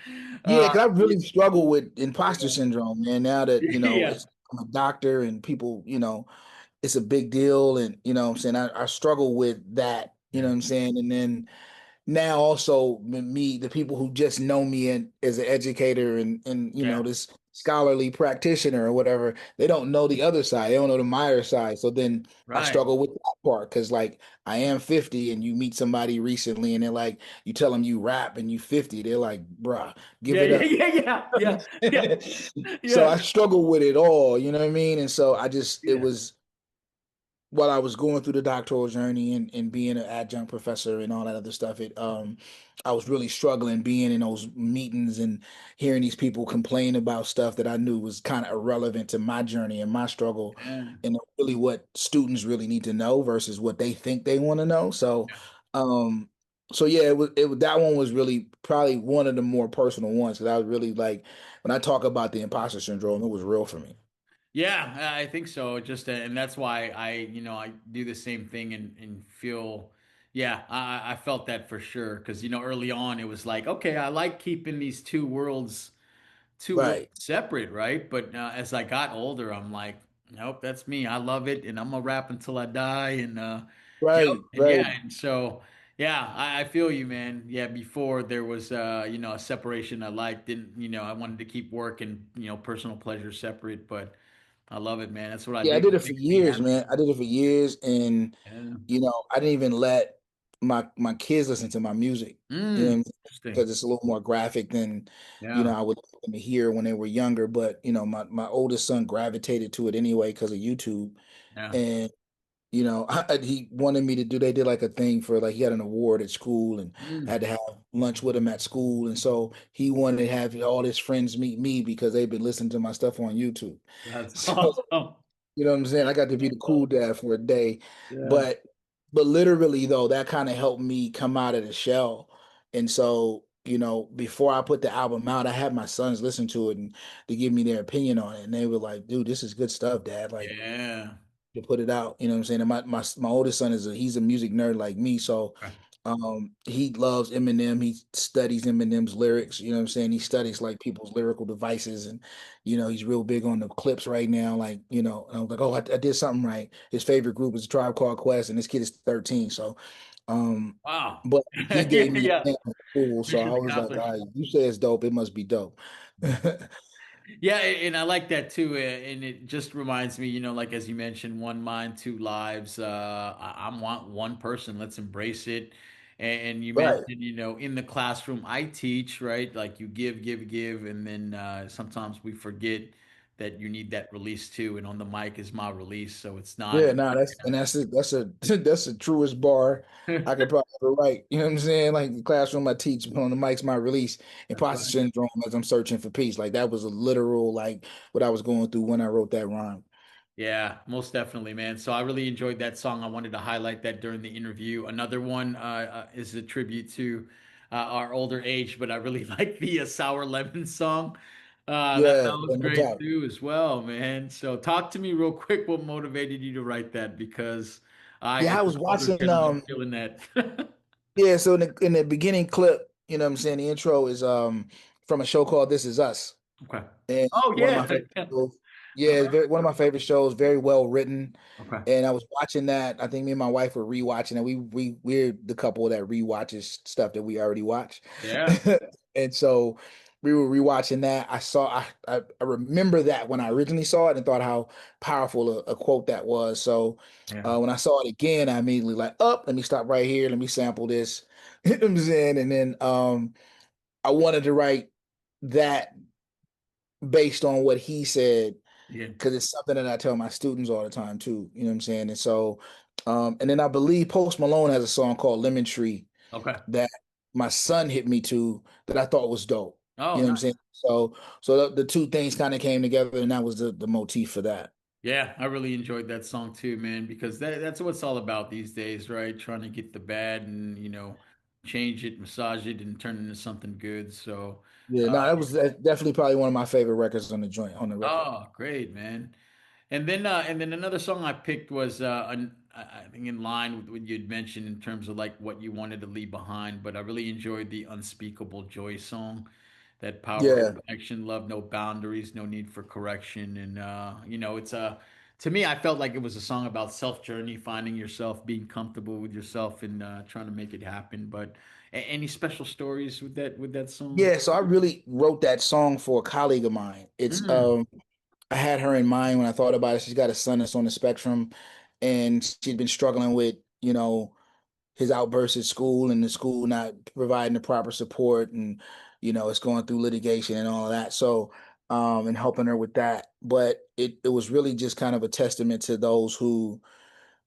S2: Yeah,
S1: uh,
S2: because I really struggle with imposter syndrome, man. Now that,
S1: yeah,
S2: I'm a doctor and people, it's a big deal. And, what I'm saying, I struggle with that, you know
S1: yeah,
S2: what I'm saying? And then now also me, the people who just know me as an educator and
S1: yeah,
S2: this scholarly practitioner or whatever, they don't know the other side. They don't know the Meyer side. So then I
S1: right.
S2: struggle with that part because like I am 50 and you meet somebody recently and they're like, you tell them you rap and you 50, they're like, bruh, give
S1: Yeah,
S2: it
S1: yeah,
S2: up.
S1: yeah, yeah, yeah,
S2: So
S1: yeah,
S2: I struggle with it all, you know what I mean? And so I just it
S1: yeah.
S2: was while I was going through the doctoral journey and being an adjunct professor and all that other stuff, it I was really struggling being in those meetings and hearing these people complain about stuff that I knew was kind of irrelevant to my journey and my struggle
S1: Yeah.
S2: and really what students really need to know versus what they think they want to know. Um so yeah, that one was really probably one of the more personal ones because I was really like when I talk about the imposter syndrome, it was real for me.
S1: Yeah, I think so. Just and that's why I do the same thing and feel, yeah, I felt that for sure. Because early on it was like, okay, I like keeping these two worlds
S2: Right.
S1: separate, right? But as I got older, I'm like, nope, that's me. I love it, and I'm gonna rap until I die. And yep,
S2: Right,
S1: and
S2: right.
S1: yeah, and so yeah, I feel you, man. Yeah, before there was a separation I liked, didn't I wanted to keep work and personal pleasure separate, but I love it, man. That's what I
S2: Yeah, I
S1: do.
S2: did
S1: It
S2: it for
S1: makes me
S2: years,
S1: happy.
S2: man. I did it for years, and
S1: Yeah.
S2: I didn't even let my kids listen to my music.
S1: Interesting.
S2: Because it's a little more graphic than
S1: Yeah.
S2: I would like them to hear when they were younger. But my oldest son gravitated to it anyway because of YouTube,
S1: Yeah.
S2: and he wanted me to do. They did like a thing for like he had an award at school and
S1: Mm.
S2: had to have lunch with him at school, and so he wanted to have all his friends meet me because they've been listening to my stuff on YouTube.
S1: That's
S2: So
S1: awesome.
S2: you know what I'm saying? I got to be the cool dad for a day.
S1: Yeah.
S2: But literally though, that kind of helped me come out of the shell. And so, before I put the album out, I had my sons listen to it and to give me their opinion on it. And they were like, dude, this is good stuff, Dad. Like
S1: Yeah.
S2: to put it out. You know what I'm saying? And my oldest son he's a music nerd like me, so
S1: Okay.
S2: he loves Eminem. He studies Eminem's lyrics. You know what I'm saying? He studies like people's lyrical devices, and he's real big on the clips right now. Like and I was like, oh, I did something right. His favorite group is Tribe Called Quest, and this kid is 13. So, um,
S1: Wow.
S2: but he gave me a
S1: Yeah.
S2: stamp of approval, so
S1: Mission
S2: I was like, all
S1: accomplished.
S2: right, you say it's dope, it must be dope.
S1: Yeah, and I like that too. And it just reminds me, like as you mentioned, one mind, two lives. I want one person. Let's embrace it. And you
S2: Right.
S1: mentioned, in the classroom, I teach, right? Like you give, give, give, and then sometimes we forget that you need that release too. And on the mic is my release, so it's not.
S2: Yeah, no, that's a that's the truest bar I could probably ever write. You know what I'm saying? Like the classroom I teach, on the mic's my release,
S1: That's
S2: imposter
S1: right.
S2: syndrome as I'm searching for peace. Like that was a literal like what I was going through when I wrote that rhyme.
S1: Yeah, most definitely, man. So I really enjoyed that song. I wanted to highlight that during the interview. Another one is a tribute to our older age, but I really like the Sour Lemon song. That
S2: Yeah,
S1: was
S2: yeah, no
S1: great
S2: doubt.
S1: too, as well, man. So talk to me real quick. What motivated you to write that? Because
S2: Yeah,
S1: as
S2: I
S1: an
S2: was
S1: older
S2: watching
S1: gentleman, I'm feeling that.
S2: yeah, so in the beginning clip, you know what I'm saying, the intro is from a show called This Is Us.
S1: Okay.
S2: And
S1: Oh
S2: one of my
S1: yeah.
S2: favorite shows. Yeah, it's
S1: Uh-huh.
S2: one of my favorite shows, very well written.
S1: Okay.
S2: And I was watching that. I think me and my wife were rewatching it. We're the couple that rewatches stuff that we already watch.
S1: Yeah.
S2: And so we were rewatching that. I remember that when I originally saw it and thought how powerful a quote that was. So
S1: Yeah.
S2: when I saw it again, I immediately like, up, let me stop right here. Let me sample this. You know what I'm saying? And then I wanted to write that based on what he said
S1: Yeah.
S2: because it's something that I tell my students all the time too. You know what I'm saying? And so, and then I believe Post Malone has a song called Lemon Tree
S1: Okay.
S2: that my son hit me to that I thought was dope.
S1: Oh,
S2: You know what I'm saying?
S1: nice.
S2: So the two things kind of came together, and that was the motif for that.
S1: Yeah, I really enjoyed that song too, man, because that's what it's all about these days, right? Trying to get the bad and, change it, massage it, and turn it into something good. So,
S2: Yeah,
S1: uh,
S2: no, that's definitely probably one of my favorite records on the record.
S1: oh, great, man. And then another song I picked was I think in line with what you'd mentioned in terms of like what you wanted to leave behind, but I really enjoyed the Unspeakable Joy song. That power of
S2: Yeah,
S1: connection, love, no boundaries, no need for correction. And it's to me, I felt like it was a song about self journey, finding yourself, being comfortable with yourself, and trying to make it happen. But any special stories with that song?
S2: yeah. So I really wrote that song for a colleague of mine. It's
S1: Mm,
S2: I had her in mind when I thought about it. She's got a son that's on the spectrum, and she'd been struggling with, his outbursts at school and the school not providing the proper support, and it's going through litigation and all of that. So, and helping her with that. But it was really just kind of a testament to those who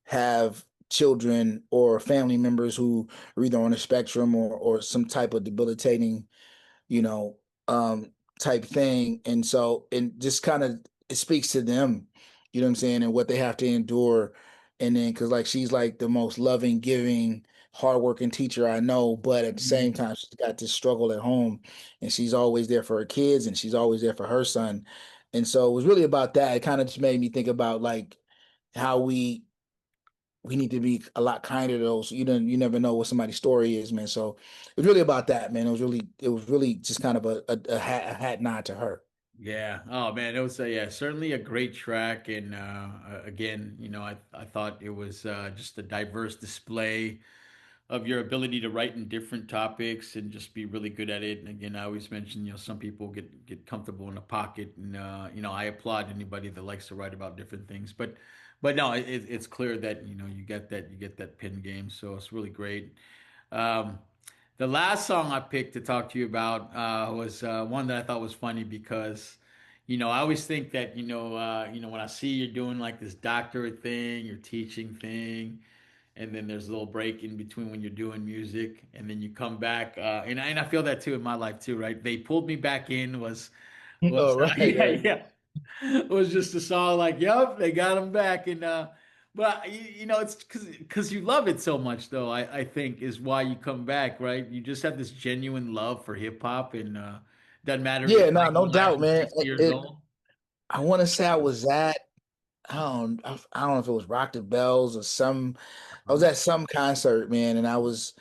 S2: have children or family members who are either on the spectrum or some type of debilitating, you know, type thing. And so, and just kind of it speaks to them, you know what I'm saying, and what they have to endure. And then, because like she's like the most loving, giving, hardworking teacher I know, but at the same
S1: Mhm.
S2: time, she's got this struggle at home, and she's always there for her kids, and she's always there for her son. And so it was really about that. It kind of just made me think about like how we need to be a lot kinder to those. You never know what somebody's story is, man. So it was really about that, man. It was really just kind of a hat nod to her.
S1: Yeah. Oh man, it was yeah, certainly a great track. And again, I thought it was just a diverse display of your ability to write in different topics and just be really good at it. And again, I always mention, some people get comfortable in a pocket, and I applaud anybody that likes to write about different things. But no, it's clear that you get that pin game, so it's really great. Um, the last song I picked to talk to you about was one that I thought was funny because, I always think that when I see you're doing like this doctorate thing, your teaching thing, and then there's a little break in between when you're doing music, and then you come back, and I feel that too in my life too, right? They pulled me back in was
S2: Oh, right,
S1: yeah,
S2: right.
S1: yeah, it was just a song like, yep, they got him back. And but it's because you love it so much, though. I think is why you come back, right? You just have this genuine love for hip hop, and doesn't matter if
S2: Yeah, no
S1: Michael Myers
S2: doubt,
S1: is
S2: man.
S1: 60 years old.
S2: I want to say I was at, I don't know if it was Rock the Bells or some, I was
S1: Uh-huh.
S2: at some concert, man, and I was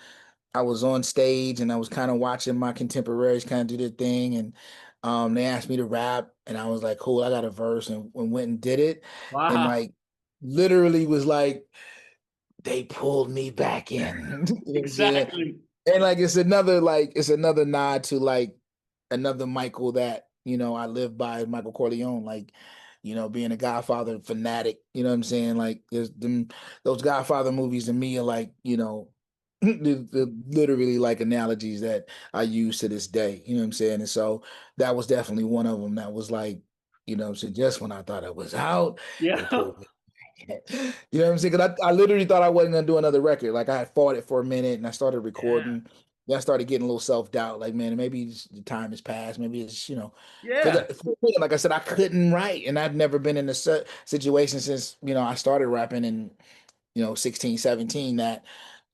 S2: on stage and I was kind of watching my contemporaries kind of do their thing, and they asked me to rap, and I was like, cool, I got a verse, and went and did it, and
S1: Wow,
S2: like literally was like they pulled me back in. You know what I'm saying?
S1: exactly.
S2: And it's another nod to like another Michael that, I live by, Michael Corleone, like, being a Godfather fanatic, you know what I'm saying? Like those Godfather movies to me are like, they're literally like analogies that I use to this day, you know what I'm saying? And so that was definitely one of them that was like, so just when I thought I was out, they
S1: Yeah,
S2: pulled me. You know what I'm saying? Because I literally thought I wasn't gonna do another record. Like I had fought it for a minute, and I started
S1: yeah,
S2: recording. Then I started getting a little self doubt. Like, man, maybe the time has passed. Maybe it's because
S1: yeah,
S2: like I said, I couldn't write, and I've never been in a situation since I started rapping in 16, 17 that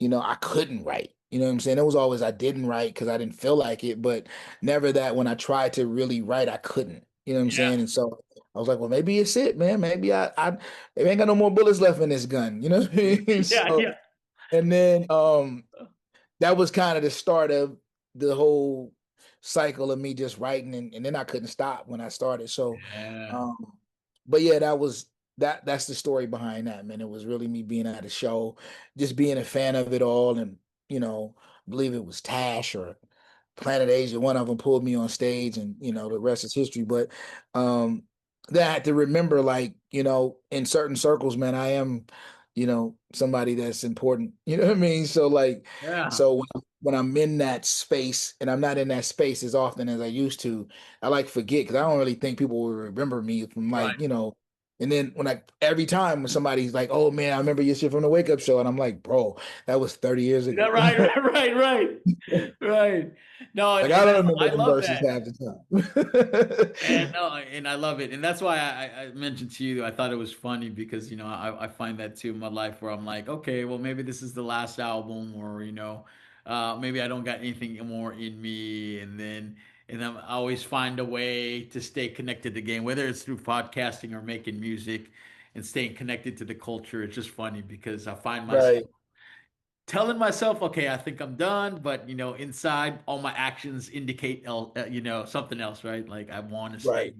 S2: I couldn't write. You know what I'm saying? It was always I didn't write because I didn't feel like it, but never that when I tried to really write, I couldn't. You know what I'm
S1: yeah,
S2: saying? And so I was like, well, maybe it's it, man. Maybe I maybe ain't got no more bullets left in this gun. You know what I mean?
S1: yeah,
S2: So
S1: yeah,
S2: and then that was kind of the start of the whole cycle of me just writing, and then I couldn't stop when I started. So
S1: yeah,
S2: um but yeah, that's the story behind that, man. It was really me being at a show, just being a fan of it all, and I believe it was Tash or Planet Asia. One of them pulled me on stage, and the rest is history. But then I had to remember, like, in certain circles, man, I am, somebody that's important. You know what I mean? So like,
S1: yeah.
S2: so when I'm in that space, and I'm not in that space as often as I used to, I like forget because I don't really think people will remember me from
S1: Right.
S2: like, and then every time when somebody's like, "Oh man, I remember your shit from the Wake Up Show," and I'm like, "Bro, that was 30 years
S1: Yeah,
S2: ago."
S1: right, right, right, right, right. No, and,
S2: Like I
S1: and
S2: don't remember
S1: I
S2: them
S1: love
S2: verses
S1: that.
S2: half the
S1: And
S2: time.
S1: no, and I love it, and that's why I mentioned to you. I thought it was funny because I find that too in my life where I'm like, okay, well maybe this is the last album, or maybe I don't got anything more in me, and then I always find a way to stay connected to the game, whether it's through podcasting or making music, and staying connected to the culture. It's just funny because I find myself
S2: Right,
S1: telling myself, okay, I think I'm done, but inside, all my actions indicate, something else, right? Like I want to stay
S2: right.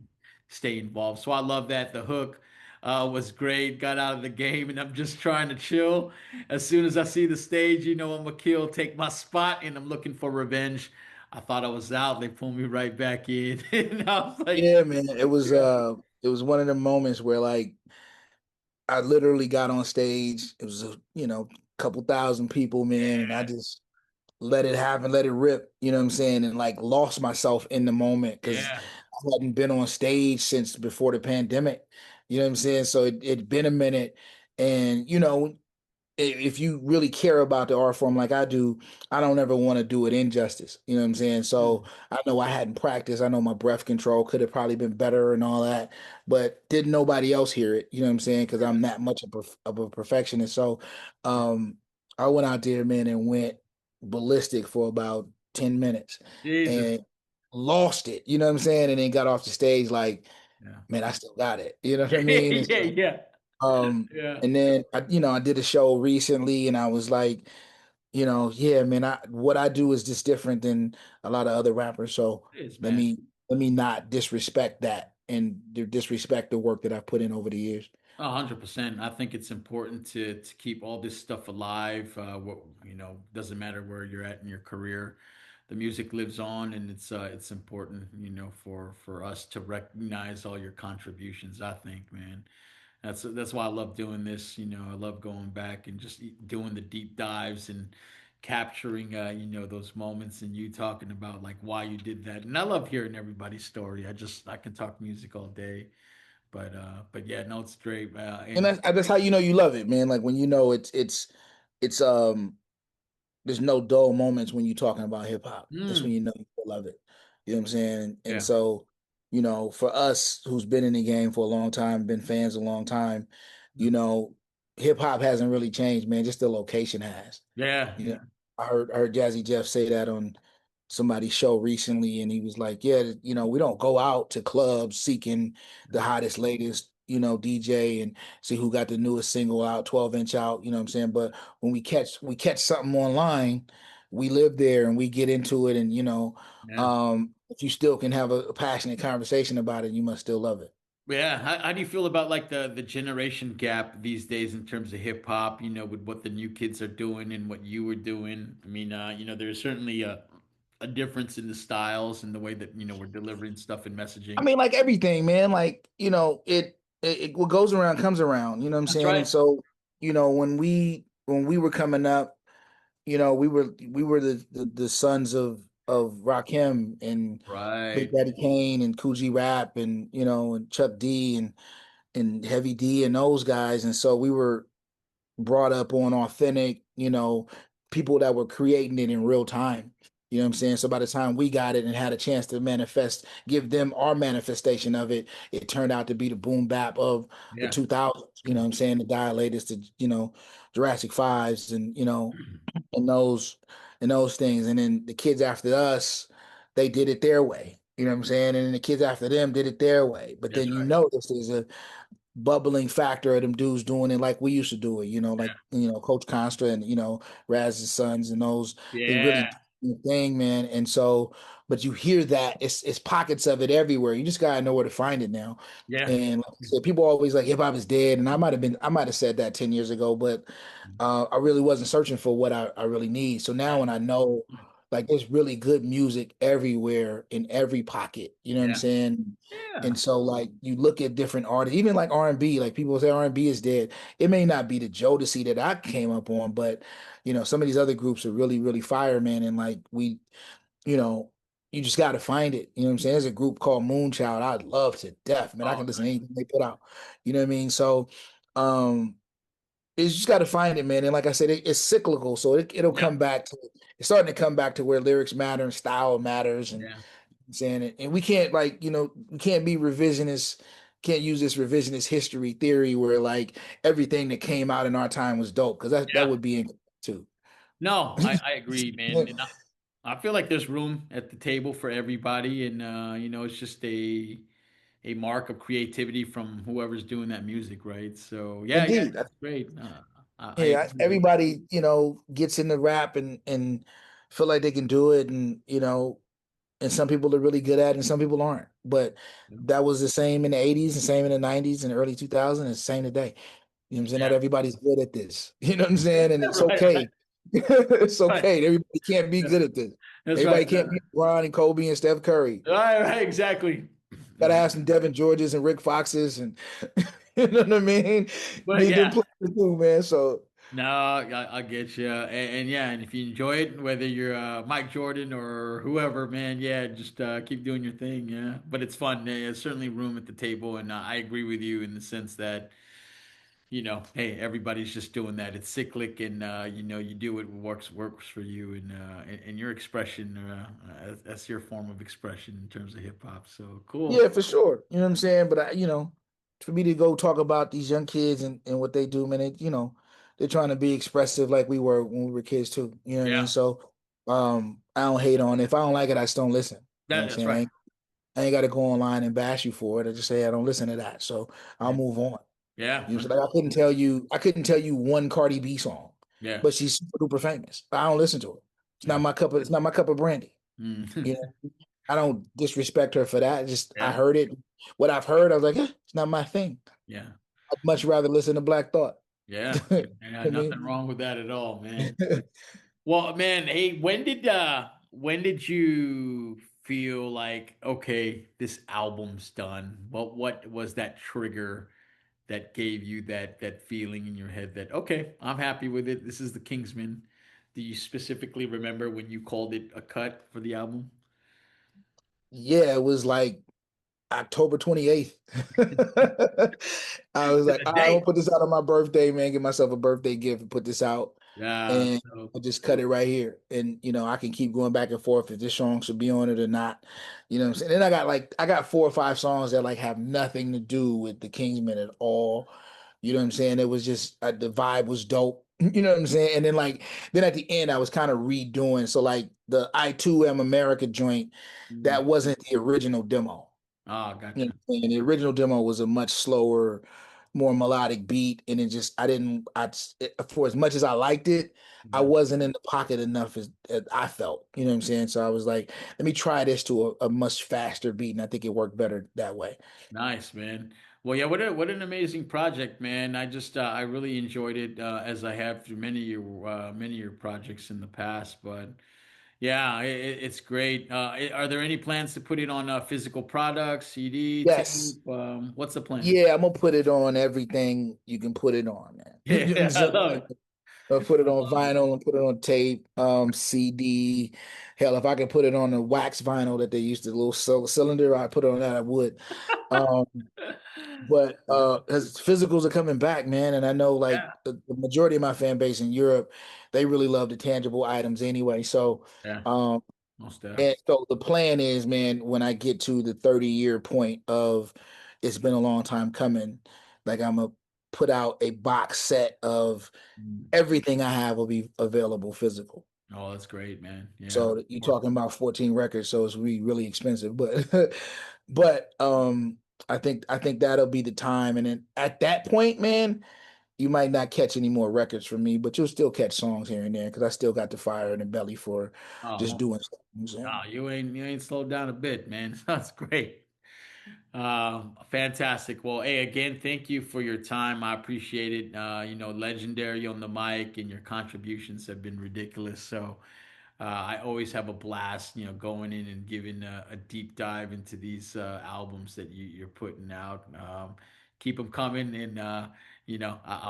S1: stay involved. So I love that. The hook was great. Got out of the game, and I'm just trying to chill. As soon as I see the stage, I'm gonna kill, take my spot, and I'm looking for revenge. I thought I was out. They pulled me right back in, and I was like,
S2: Yeah, man. It was
S1: yeah,
S2: uh it was one of the moments where like I literally got on stage. It was couple thousand people, man, and I just let it happen, let it rip, you know what I'm saying? And like lost myself in the moment because
S1: yeah,
S2: I hadn't been on stage since before the pandemic. You know what I'm saying? So it'd been a minute. And if you really care about the art form like I do, I don't ever want to do it injustice. You know what I'm saying? So
S1: Mm.
S2: I know I hadn't practiced. I know my breath control could have probably been better and all that, but didn't nobody else hear it? You know what I'm saying? Because I'm that much of a perfectionist. So um, I went out there, man, and went ballistic for about 10 minutes
S1: Jesus.
S2: and lost it. You know what I'm saying? And then got off the stage like,
S1: Yeah.
S2: man, I still got it. You know what I mean? And
S1: Yeah,
S2: so
S1: yeah.
S2: um,
S1: Yeah.
S2: and then I did a show recently, and I was like, yeah, man, what I do is just different than a lot of other rappers. So
S1: It is,
S2: let
S1: man.
S2: me let me not disrespect that and disrespect the work that I've put in over the years.
S1: 100%. I think it's important to keep all this stuff alive. What doesn't matter where you're at in your career. The music lives on, and it's important, for us to recognize all your contributions. I think, man, that's why I love doing this. I love going back and just doing the deep dives and capturing, those moments and you talking about like why you did that. And I love hearing everybody's story. I can talk music all day. But yeah, no, it's great.
S2: And
S1: And
S2: that's how you know you love it, man. Like when it's there's no dull moments when you're talking about hip hop. That's when
S1: mm,
S2: you know you love it. You know what I'm saying? And
S1: yeah,
S2: so, for us who's been in the game for a long time, been fans a long time, you
S1: mm,
S2: know, hip hop hasn't really changed, man. Just the location has.
S1: yeah,
S2: You know,
S1: yeah,
S2: I heard Jazzy Jeff say that on somebody's show recently, and he was like, "Yeah, we don't go out to clubs seeking the
S1: yeah,
S2: hottest, latest, DJ and see who got the newest single out, 12-inch out." You know what I'm saying? But when we catch something online, we live there and we get into it, and
S1: yeah.
S2: if you still can have a passionate conversation about it, you must still love it.
S1: Yeah, how do you feel about like the generation gap these days in terms of hip hop? With what the new kids are doing and what you were doing. I mean, there's certainly a difference in the styles and the way that we're delivering stuff and
S2: I
S1: messaging.
S2: mean, like everything, man. Like it what goes around comes around. You know what I'm
S1: That's
S2: saying?
S1: right.
S2: And so, when we were coming up, we were the sons of Rakim and Big
S1: Right.
S2: Daddy Kane and Coogee Rap and and Chuck D and Heavy D and those guys. And so we were brought up on authentic, people that were creating it in real time. You know what I'm saying? So by the time we got it and had a chance to manifest, give them our manifestation of it, it turned out to be the boom bap of the
S1: Yeah.
S2: 2000s. You know what I'm saying? The Dilators to, Jurassic Fives and, and those things. And then the kids after us, they did it their way. You know what I'm saying? And then the kids after them did it their way. But
S1: That's
S2: then you
S1: right.
S2: notice there's a bubbling factor of them dudes doing it like we used to do it, like Coach Constra and Raz's sons and those they really
S1: Yeah.
S2: do the thing, man. And so, but you hear that it's pockets of it everywhere. You just gotta know where to find it now.
S1: Yeah.
S2: And like I said, people always like hip hop is dead, and I might have said that 10 years ago, but I really wasn't searching for what I really need. So now when I know like there's really good music everywhere in every pocket, you know what I'm
S1: Yeah.
S2: saying?
S1: Yeah.
S2: And so like you look at different artists, even like R&B, like people say R&B is dead. It may not be the Jodeci that I came up on, but some of these other groups are really, really fire, man. And like you know, you just got to find it. You know what I'm saying? There's a group called Moonchild. I love to death, man. I
S1: Oh,
S2: can listen to
S1: nice.
S2: anything they put out. You know what I mean? So um you just got to find it, man. And like I said, it's cyclical, so it'll
S1: Yeah.
S2: come back to it's starting to come back to where lyrics matter and style matters, and
S1: Yeah.
S2: saying it. And we can't like we can't be revisionist. Can't use this revisionist history theory where like everything that came out in our time was dope because that
S1: Yeah.
S2: would be incorrect too.
S1: No, I agree, man. And I feel like there's room at the table for everybody, and it's just a mark of creativity from whoever's doing that music, right? So yeah, yeah,
S2: Indeed,
S1: it's great. I
S2: yeah.
S1: agree with.
S2: Everybody gets into rap and feel like they can do it, and and some people are really good at it and some people aren't. But
S1: You.
S2: that was the same in the 80s and same in the 90s and early 2000s, it's the same today. You know what I'm saying? Not
S1: Yeah,
S2: everybody's good at this. You know what I'm saying? And it's
S1: right, right,
S2: okay. It's
S1: right.
S2: okay. Everybody can't be
S1: Yeah,
S2: good at this.
S1: that's right.
S2: Everybody can't be Bron and Kobe and Steph Curry.
S1: Right, right, exactly.
S2: Gotta
S1: Ex-
S2: have some Devin Georges and Rick Foxes and you know what I mean?
S1: But
S2: Need them
S1: yeah,
S2: players too, man. So
S1: no, I get you. And yeah, and if you enjoy it, whether you're Mike Jordan or whoever, man, yeah, just keep doing your thing. Yeah, but it's fun. There's certainly room at the table, and I agree with you in the sense that hey, everybody's just doing that. It's cyclic, and you do what works for you, and your expression. That's your form of expression in terms of hip hop. So cool.
S2: Yeah, for sure. You know what I'm saying? But for me to go talk about these young kids and what they do, man, they're trying to be expressive like we were when we were kids too. You know what I mean?
S1: Yeah,
S2: So I don't hate on it. If I don't like it, I just don't listen. You know what I'm
S1: that's
S2: saying?
S1: right.
S2: I ain't got to go online and bash you for it. I just say I don't listen to that. So I'll
S1: Yeah,
S2: move on.
S1: yeah,
S2: You know, so like I couldn't tell you one Cardi B song,
S1: yeah.
S2: but she's super duper famous. I don't listen to it.
S1: Yeah.
S2: It's not my cup of brandy. You
S1: Mm.
S2: know, I don't disrespect her for that. Just I
S1: Yeah,
S2: heard it. What I've heard, I was like, it's not my thing.
S1: yeah,
S2: I'd much rather listen to Black Thought.
S1: yeah. Yeah,
S2: I
S1: nothing
S2: mean,
S1: wrong with that at all, man. Well, man, hey, when did you feel like, okay, this album's done? What was that trigger that gave you that feeling in your head that, okay, I'm happy with it. This is the Kingsman. Do you specifically remember when you called it a cut for the album?
S2: yeah, it was like October 28th. I was
S1: To
S2: like,
S1: the
S2: all right, I'm
S1: date.
S2: gonna put this out on my birthday, man. Give myself a birthday gift and put this out.
S1: Yeah,
S2: And
S1: so
S2: I just cut it right here. And I can keep going back and forth if this song should be on it or not. You know what I'm saying? Then I got 4 or 5 songs that like have nothing to do with the Kingsmen at all. You know what I'm saying? It was just the vibe was dope. You know what I'm saying? And then at the end I was kind of redoing. So like the I Too Am America joint,
S1: mm.
S2: that wasn't the original demo.
S1: Oh,
S2: You know
S1: gotcha.
S2: what I'm saying? The original demo was a much slower, more melodic beat, and it just I didn't I for as much as I liked it, I
S1: Mm.
S2: wasn't in the pocket enough as I felt. You know what I'm saying? So I was like, let me try this to a much faster beat, and I think it worked better that way.
S1: Nice, man. Well, yeah, what an amazing project, man. I really enjoyed it as I have through many of your projects in the past. But yeah, it's great. Are there any plans to put it on physical products, CD,
S2: Yes.
S1: tape? What's the plan?
S2: Yeah, I'm gonna put it on everything you can put it on, man. You know what I'm
S1: Yeah, I
S2: saying?
S1: love it.
S2: I'll put it
S1: I
S2: on
S1: love it.
S2: vinyl and put it on tape, CD. Hell, if I could put it on the wax vinyl that they used to, the little cylinder, I put it on that, I would. Um, but as physicals are coming back, man, and I know like
S1: Yeah,
S2: the majority of my fan base in Europe, they really love the tangible items anyway. So,
S1: yeah,
S2: um,
S1: most deaf.
S2: and so the plan is, man, when I get to the 30-year point of it's been a long time coming, like I'm gonna put out a box set of
S1: Mm.
S2: everything I have will be available physical.
S1: Oh, that's great, man. Yeah, of
S2: So you're
S1: course.
S2: talking about 14 records, so it's really expensive. But but I think that'll be the time. And then at that point, man, you might not catch any more records from me, but you'll still catch songs here and there because I still got the fire in the belly for just
S1: Oh,
S2: doing stuff. You know what I'm saying?
S1: no, you ain't slowed down a bit, man. That's great. Fantastic. Well, hey, again, thank you for your time. I appreciate it. Legendary on the mic, and your contributions have been ridiculous. So, I always have a blast, going in and giving a deep dive into these albums that you're putting out. Keep them coming, and I'll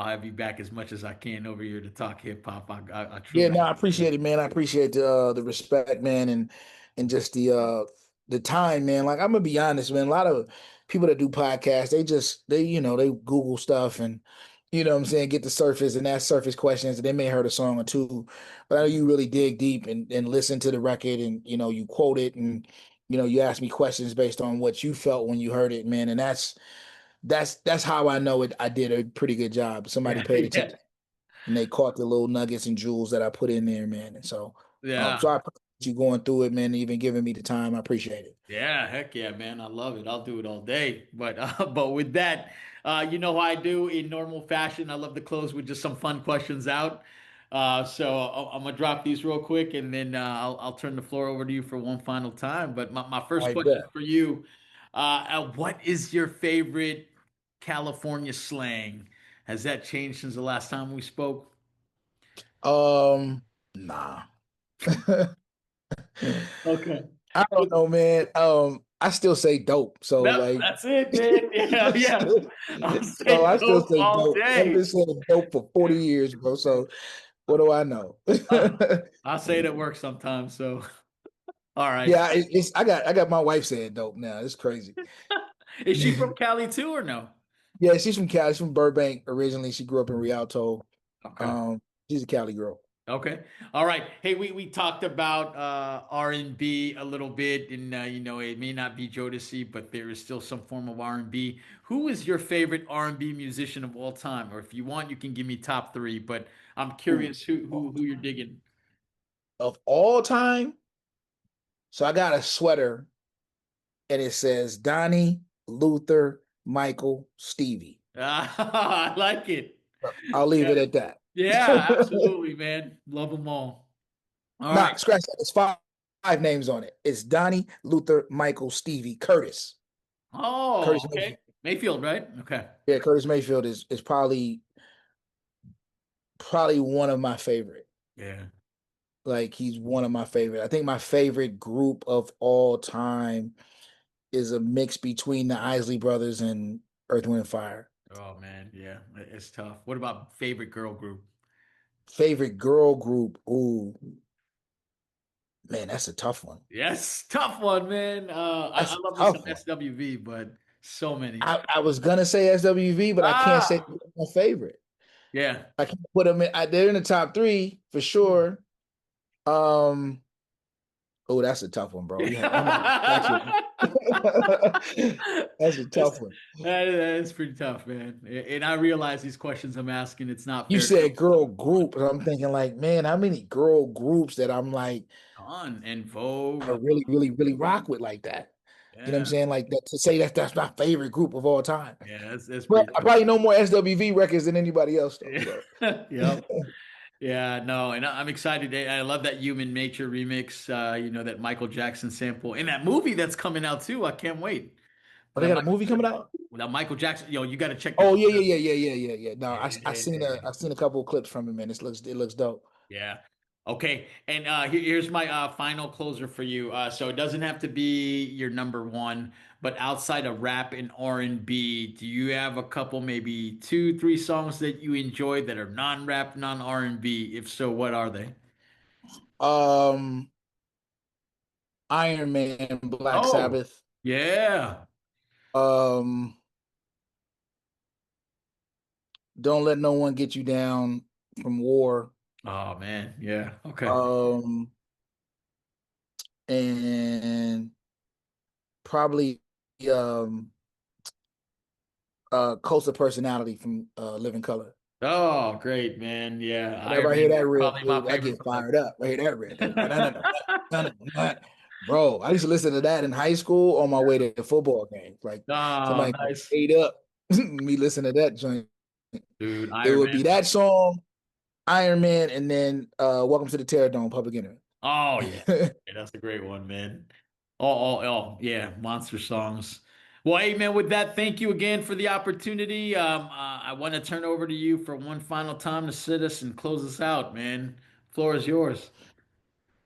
S1: have you back as much as I can over here to talk hip hop. I
S2: Yeah,
S1: truly
S2: no, I
S1: enjoy it.
S2: appreciate it, man. I appreciate the respect, man, and just the time, man. Like I'm gonna be honest, man. A lot of people that do podcasts, they Google stuff and what I'm saying, get the surface and ask surface questions, and they may heard a song or two, but I know you really dig deep and listen to the record and you quote it and you ask me questions based on what you felt when you heard it, man. And that's how I know it. I did a pretty good job. Somebody
S1: Yeah,
S2: paid
S1: yeah,
S2: attention and they caught the little nuggets and jewels that I put in there, man. And so
S1: yeah.
S2: I appreciate you going through it, man, and even giving me the time. I appreciate it.
S1: Yeah, heck yeah, man. I love it. I'll do it all day. But but with that, you know how I do in normal fashion. I love to close with just some fun questions out. So I'm gonna drop these real quick, and then I'll turn the floor over to you for one final time. But my first
S2: I
S1: question
S2: bet.
S1: for you, what is your favorite California slang? Has that changed since the last time we spoke?
S2: Nah.
S1: Okay.
S2: I don't know, man. I still say dope. So
S1: No,
S2: like
S1: that's it, man. Yeah, yeah. I'll
S2: so
S1: say
S2: I still
S1: dope
S2: say
S1: all
S2: dope. I've
S1: day.
S2: been saying dope for 40 years, bro. So what do I know?
S1: I say it at work sometimes. So, all right.
S2: Yeah, I got my wife saying dope now. It's crazy.
S1: Is she from Cali too, or no?
S2: Yeah, she's from Cali. She's from Burbank originally. She grew up in Rialto.
S1: Okay.
S2: Um, she's a Cali girl.
S1: Okay. All right. Hey, we talked about R&B a little bit, and it may not be Jodeci, but there is still some form of R&B. Who is your favorite R&B musician of all time? Or if you want, you can give me top three, but I'm
S2: Ooh,
S1: curious who you're digging.
S2: of all time. So I got a sweater and it says Donnie, Luther, Michael, Stevie.
S1: I like it.
S2: I'll leave
S1: Yeah.
S2: it at that.
S1: Yeah, absolutely, man. Love them all. All right.
S2: Nah, scratch that. There's five names on it. It's Donnie, Luther, Michael, Stevie, Curtis.
S1: Oh,
S2: Curtis
S1: okay.
S2: Mayfield.
S1: Mayfield, right? Okay.
S2: Yeah, Curtis Mayfield is probably one of my favorite.
S1: Yeah.
S2: Like he's one of my favorite. I think my favorite group of all time is a mix between the Isley Brothers and Earth, Wind, and Fire.
S1: Oh man, yeah, it's tough. What about favorite girl group?
S2: Favorite girl group. Ooh, man, that's a tough one.
S1: Yes, tough one, man. I
S2: That's a
S1: love me some
S2: tough one.
S1: SWV, but so many.
S2: I was gonna say SWV, but I can't say
S1: Ah,
S2: they're my favorite.
S1: yeah.
S2: I can't put them in. They're in the top three for sure. Um, oh, that's a tough one, bro. You might have to That's a tough
S1: That's,
S2: one.
S1: that is pretty tough, man. And I realize these questions I'm asking, it's not
S2: You
S1: fair to
S2: said girl
S1: everyone.
S2: group, and I'm thinking like, man, how many girl groups that I'm like,
S1: On and Vogue.
S2: I really, really, really rock with like that. You know what I'm
S1: Yeah,
S2: saying? Like that to say that that's my favorite group of all time.
S1: yeah, that's
S2: But
S1: pretty
S2: I
S1: tough.
S2: probably know more SWV records than anybody else though.
S1: Yeah.
S2: So
S1: Yep. Yeah, no, and I'm excited. I love that Human Nature remix, that Michael Jackson sample. And that movie that's coming out too. I can't wait.
S2: oh,
S1: For
S2: they
S1: that
S2: got a
S1: Michael,
S2: movie coming out?
S1: that Michael Jackson, you got to check the
S2: Oh yeah,
S1: trailer.
S2: yeah, yeah, yeah, yeah, yeah, yeah. No,
S1: Yeah.
S2: I seen a couple of clips from it, man. It looks dope.
S1: Yeah. Okay. And here's my final closer for you. So it doesn't have to be your number one, but outside of rap and R&B, do you have a couple, maybe two, three songs that you enjoy that are non-rap, non-R&B? If so, what are they?
S2: Um, Iron Man, Black
S1: Oh,
S2: Sabbath.
S1: yeah.
S2: Um, Don't Let No One Get You Down from War.
S1: Oh man, yeah. Okay.
S2: Um, and probably um Coast of Personality from Living Color.
S1: Oh, great, man. Yeah,
S2: Whenever
S1: Iron
S2: I hear
S1: Man,
S2: that riff,
S1: probably my
S2: dude, I
S1: favorite
S2: get
S1: song.
S2: fired up. I hear that riff. Bro, I used to listen to that in high school on my way to football games. Like
S1: Oh,
S2: somebody
S1: nice,
S2: ate up me listen to that joint.
S1: dude.
S2: It
S1: Iron
S2: would be
S1: Man.
S2: that song, Iron Man, and then Welcome to the Terror Dome, Public Enemy.
S1: Oh yeah. Yeah, that's a great one, man. Oh, yeah, monster songs. Well, hey, man, with that, thank you again for the opportunity. I want to turn over to you for one final time to sit us and close us out, man. Floor is yours.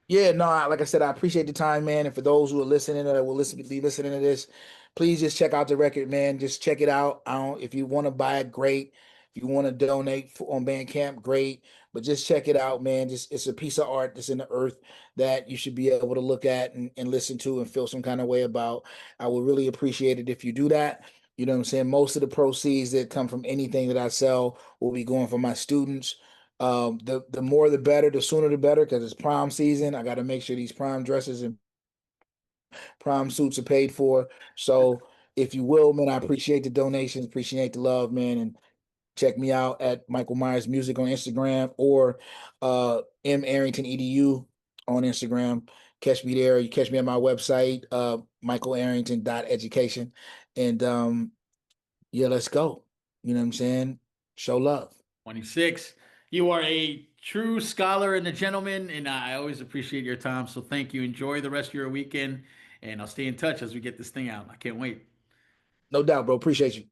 S2: Yeah, no, like I said, I appreciate the time, man. And for those who are listening or that will be listening to this, please just check out the record, man. Just check it out. I don't, if you want to buy it, great. If you want to donate on Bandcamp, great. But just check it out, man. Just it's a piece of art that's in the earth that you should be able to look at and listen to and feel some kind of way about. I would really appreciate it if you do that. You know what I'm saying? Most of the proceeds that come from anything that I sell will be going for my students. The more the better, the sooner the better, because it's prom season. I got to make sure these prom dresses and prom suits are paid for. So if you will, man, I appreciate the donations, appreciate the love, man, and check me out at Mykill Miers Music on Instagram or M Arrington EDU on Instagram. Catch me there. You catch me at my website, michaelarrington.education. And yeah, let's go. You know what I'm saying? Show love.
S1: 26. You are a true scholar and a gentleman, and I always appreciate your time. So thank you. Enjoy the rest of your weekend, and I'll stay in touch as we get this thing out. I can't wait.
S2: No doubt, bro. Appreciate you.